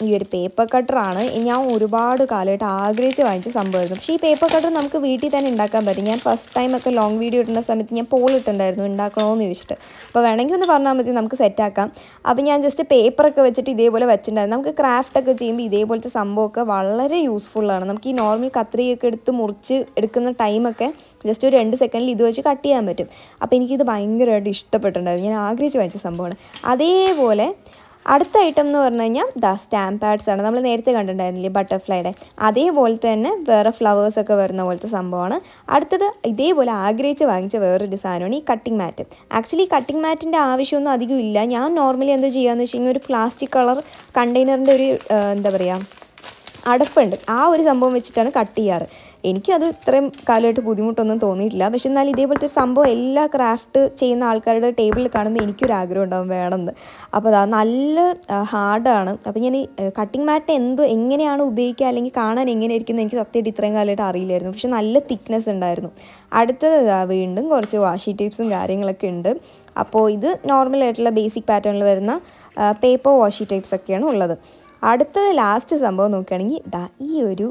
ഈ ഒരു പേപ്പർ കട്ടറാണ്. ഞാൻ ഒരുപാട് കാലമായിട്ട് ആഗ്രഹിച്ച് വാങ്ങിച്ച സംഭവമായിരുന്നു. പക്ഷേ ഈ പേപ്പർ കട്ടർ നമുക്ക് വീട്ടിൽ തന്നെ ഉണ്ടാക്കാൻ പറ്റും. ഞാൻ ഫസ്റ്റ് ടൈമൊക്കെ ലോങ് വീഡിയോ ഇടുന്ന സമയത്ത് ഞാൻ പോൾ ഇട്ടുണ്ടായിരുന്നു ഉണ്ടാക്കണമെന്ന് ചോദിച്ചിട്ട്. അപ്പോൾ വേണമെങ്കിൽ ഒന്ന് പറഞ്ഞാൽ മതി, നമുക്ക് സെറ്റാക്കാം. അപ്പോൾ ഞാൻ ജസ്റ്റ് പേപ്പറൊക്കെ വെച്ചിട്ട് ഇതേപോലെ വെച്ചിട്ടുണ്ടായിരുന്നു. നമുക്ക് ക്രാഫ്റ്റൊക്കെ ചെയ്യുമ്പോൾ ഇതേപോലത്തെ സംഭവമൊക്കെ വളരെ യൂസ്ഫുള്ളാണ്. നമുക്ക് ഈ നോർമൽ കത്രികയൊക്കെ എടുത്ത് മുറിച്ച് എടുക്കുന്ന ടൈമൊക്കെ ജസ്റ്റ് ഒരു 2 സെക്കൻഡിൽ ഇത് വെച്ച് കട്ട് ചെയ്യാൻ പറ്റും. അപ്പോൾ എനിക്കിത് ഭയങ്കരമായിട്ട് ഇഷ്ടപ്പെട്ടിട്ടുണ്ടായിരുന്നു. ഞാൻ ആഗ്രഹിച്ച് വാങ്ങിച്ച സംഭവമാണ്. അതേപോലെ അടുത്ത ഐറ്റം എന്ന് പറഞ്ഞു കഴിഞ്ഞാൽ സ്റ്റാമ്പ് പാഡ്സ് ആണ്. നമ്മൾ നേരത്തെ കണ്ടിട്ടുണ്ടായിരുന്നില്ലേ ബട്ടർഫ്ലൈയുടെ, അതേപോലെ തന്നെ വേറെ ഫ്ലവേഴ്സൊക്കെ വരുന്ന പോലത്തെ സംഭവമാണ്. അടുത്തത് ഇതേപോലെ ആഗ്രഹിച്ച് വാങ്ങിച്ച വേറൊരു സാധനമാണ് ഈ കട്ടിംഗ് മാറ്റ്. ആക്ച്വലി ഈ കട്ടിംഗ് മാറ്റിൻ്റെ ആവശ്യമൊന്നും അധികം ഇല്ല. ഞാൻ നോർമലി എന്താ ചെയ്യുകയെന്ന് വെച്ച് കഴിഞ്ഞാൽ ഒരു പ്ലാസ്റ്റിക് കളർ കണ്ടെയ്നറിൻ്റെ ഒരു എന്താ പറയുക അടപ്പുണ്ട്, ആ ഒരു സംഭവം വെച്ചിട്ടാണ് കട്ട് ചെയ്യാറ്. എനിക്കത് ഇത്രയും കാലമായിട്ട് ബുദ്ധിമുട്ടൊന്നും തോന്നിയിട്ടില്ല. പക്ഷെ എന്നാൽ ഇതേപോലത്തെ ഒരു സംഭവം എല്ലാ ക്രാഫ്റ്റ് ചെയ്യുന്ന ആൾക്കാരുടെ ടേബിളിൽ കാണുമ്പോൾ എനിക്കൊരു ആഗ്രഹം ഉണ്ടാകും വേണമെന്ന്. അപ്പോൾ നല്ല ഹാർഡാണ്. അപ്പോൾ ഞാൻ ഈ കട്ടിംഗ് മാറ്റിനെ എങ്ങനെയാണ് ഉപയോഗിക്കുക അല്ലെങ്കിൽ കാണാൻ എങ്ങനെയായിരിക്കുന്നത് എനിക്ക് സത്യമായിട്ട് ഇത്രയും കാലമായിട്ട് അറിയില്ലായിരുന്നു. പക്ഷെ നല്ല തിക്നെസ് ഉണ്ടായിരുന്നു. അടുത്തത് വീണ്ടും കുറച്ച് വാഷി ടേപ്സും കാര്യങ്ങളൊക്കെ ഉണ്ട്. അപ്പോൾ ഇത് നോർമലായിട്ടുള്ള ബേസിക് പാറ്റേണിൽ വരുന്ന പേപ്പർ വാഷി ടേപ്സ് ഒക്കെയാണ് ഉള്ളത്. അടുത്തത് ലാസ്റ്റ് സംഭവം നോക്കുകയാണെങ്കിൽ ഈ ഒരു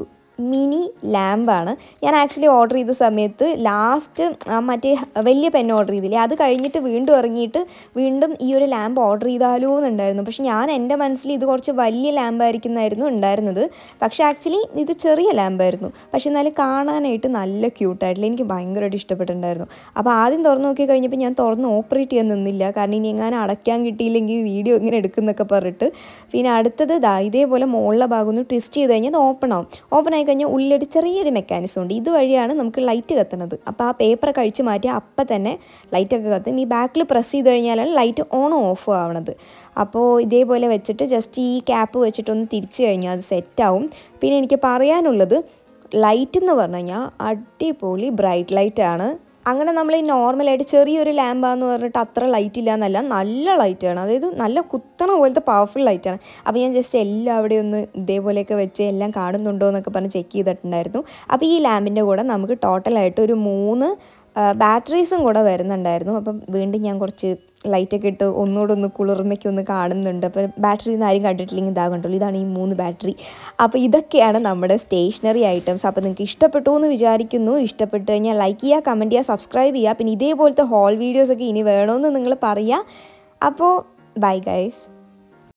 മിനി ലാമ്പാണ്. ഞാൻ ആക്ച്വലി ഓർഡർ ചെയ്ത സമയത്ത് ലാസ്റ്റ് മറ്റേ വലിയ പെൻ ഓർഡർ ചെയ്തില്ലേ, അത് കഴിഞ്ഞിട്ട് വീണ്ടും ഇറങ്ങിയിട്ട് വീണ്ടും ഈ ഒരു ലാമ്പ് ഓർഡർ ചെയ്താലോ എന്നുണ്ടായിരുന്നു. പക്ഷെ ഞാൻ എൻ്റെ മനസ്സിൽ ഇത് കുറച്ച് വലിയ ലാമ്പായിരിക്കുന്നായിരുന്നു ഉണ്ടായിരുന്നത്. പക്ഷേ ആക്ച്വലി ഇത് ചെറിയ ലാമ്പായിരുന്നു. പക്ഷെ എന്നാലും കാണാനായിട്ട് നല്ല ക്യൂട്ടായിട്ടില്ല, എനിക്ക് ഭയങ്കരമായിട്ട് ഇഷ്ടപ്പെട്ടിട്ടുണ്ടായിരുന്നു. അപ്പോൾ ആദ്യം തുറന്ന് നോക്കി കഴിഞ്ഞപ്പോൾ ഞാൻ തുറന്ന് ഓപ്പറേറ്റ് ചെയ്യാൻ നിന്നില്ല, കാരണം ഇനി എങ്ങനെ അടയ്ക്കാൻ കിട്ടിയില്ലെങ്കിൽ വീഡിയോ ഇങ്ങനെ എടുക്കുന്നൊക്കെ പറഞ്ഞിട്ട്. പിന്നെ അടുത്തത് ഇതേപോലെ മുകളിലെ ഭാഗം ഒന്ന് ട്വിസ്റ്റ് ചെയ്ത് കഴിഞ്ഞാൽ അത് ഓപ്പൺ ആയി കഴിഞ്ഞാൽ ഉള്ളിലൊരു ചെറിയൊരു മെക്കാനിസം ഉണ്ട്. ഇതുവഴിയാണ് നമുക്ക് ലൈറ്റ് കത്തുന്നത്. അപ്പോൾ ആ പേപ്പറൊക്കെ കഴിച്ച് മാറ്റി അപ്പം തന്നെ ലൈറ്റൊക്കെ കത്തും. ഈ ബാക്കിൽ പ്രസ് ചെയ്ത് കഴിഞ്ഞാലാണ് ലൈറ്റ് ഓണും ഓഫും ആവണത്. അപ്പോൾ ഇതേപോലെ വെച്ചിട്ട് ജസ്റ്റ് ഈ ക്യാപ്പ് വെച്ചിട്ടൊന്ന് തിരിച്ച് കഴിഞ്ഞാൽ അത് സെറ്റാവും. പിന്നെ എനിക്ക് പറയാനുള്ളത്, ലൈറ്റ് എന്ന് പറഞ്ഞു കഴിഞ്ഞാൽ അടിപൊളി ബ്രൈറ്റ് ലൈറ്റാണ്. അങ്ങനെ നമ്മൾ ഈ നോർമലായിട്ട് ചെറിയൊരു ലാമ്പാന്ന് പറഞ്ഞിട്ട് അത്ര ലൈറ്റ് ഇല്ല എന്നല്ല, നല്ല ലൈറ്റാണ്. അതായത് നല്ല കുത്തണ പോലത്തെ പവർഫുൾ ലൈറ്റാണ്. അപ്പോൾ ഞാൻ ജസ്റ്റ് എല്ലാം അവിടെ ഒന്ന് ഇതേപോലെയൊക്കെ വെച്ച് എല്ലാം കാണുന്നുണ്ടോ എന്നൊക്കെ പറഞ്ഞ് ചെക്ക് ചെയ്തിട്ടുണ്ടായിരുന്നു. അപ്പോൾ ഈ ലാമ്പിൻ്റെ കൂടെ നമുക്ക് ടോട്ടലായിട്ട് ഒരു 3 ബാറ്ററീസും കൂടെ വരുന്നുണ്ടായിരുന്നു. അപ്പം വീണ്ടും ഞാൻ കുറച്ച് ലൈറ്റൊക്കെ ഇട്ട് ഒന്നുകൂടെ ഒന്ന് കുളിർമയ്ക്കൊന്ന് കാണുന്നുണ്ട്. അപ്പോൾ ബാറ്ററി ഒന്നും ആരും കണ്ടിട്ടില്ലെങ്കിൽ ഇതാ കണ്ടുള്ളൂ, ഇതാണ് ഈ 3 ബാറ്ററി. അപ്പോൾ ഇതൊക്കെയാണ് നമ്മുടെ സ്റ്റേഷനറി ഐറ്റംസ്. അപ്പോൾ നിങ്ങൾക്ക് ഇഷ്ടപ്പെട്ടു എന്ന് വിചാരിക്കുന്നു. ഇഷ്ടപ്പെട്ട് കഴിഞ്ഞാൽ ലൈക്ക് ചെയ്യുക, കമൻറ്റ് ചെയ്യുക, സബ്സ്ക്രൈബ് ചെയ്യുക. പിന്നെ ഇതേപോലത്തെ ഹോൾ വീഡിയോസൊക്കെ ഇനി വേണമെന്ന് നിങ്ങൾ പറയുക. അപ്പോൾ ബൈ ഗൈസ്.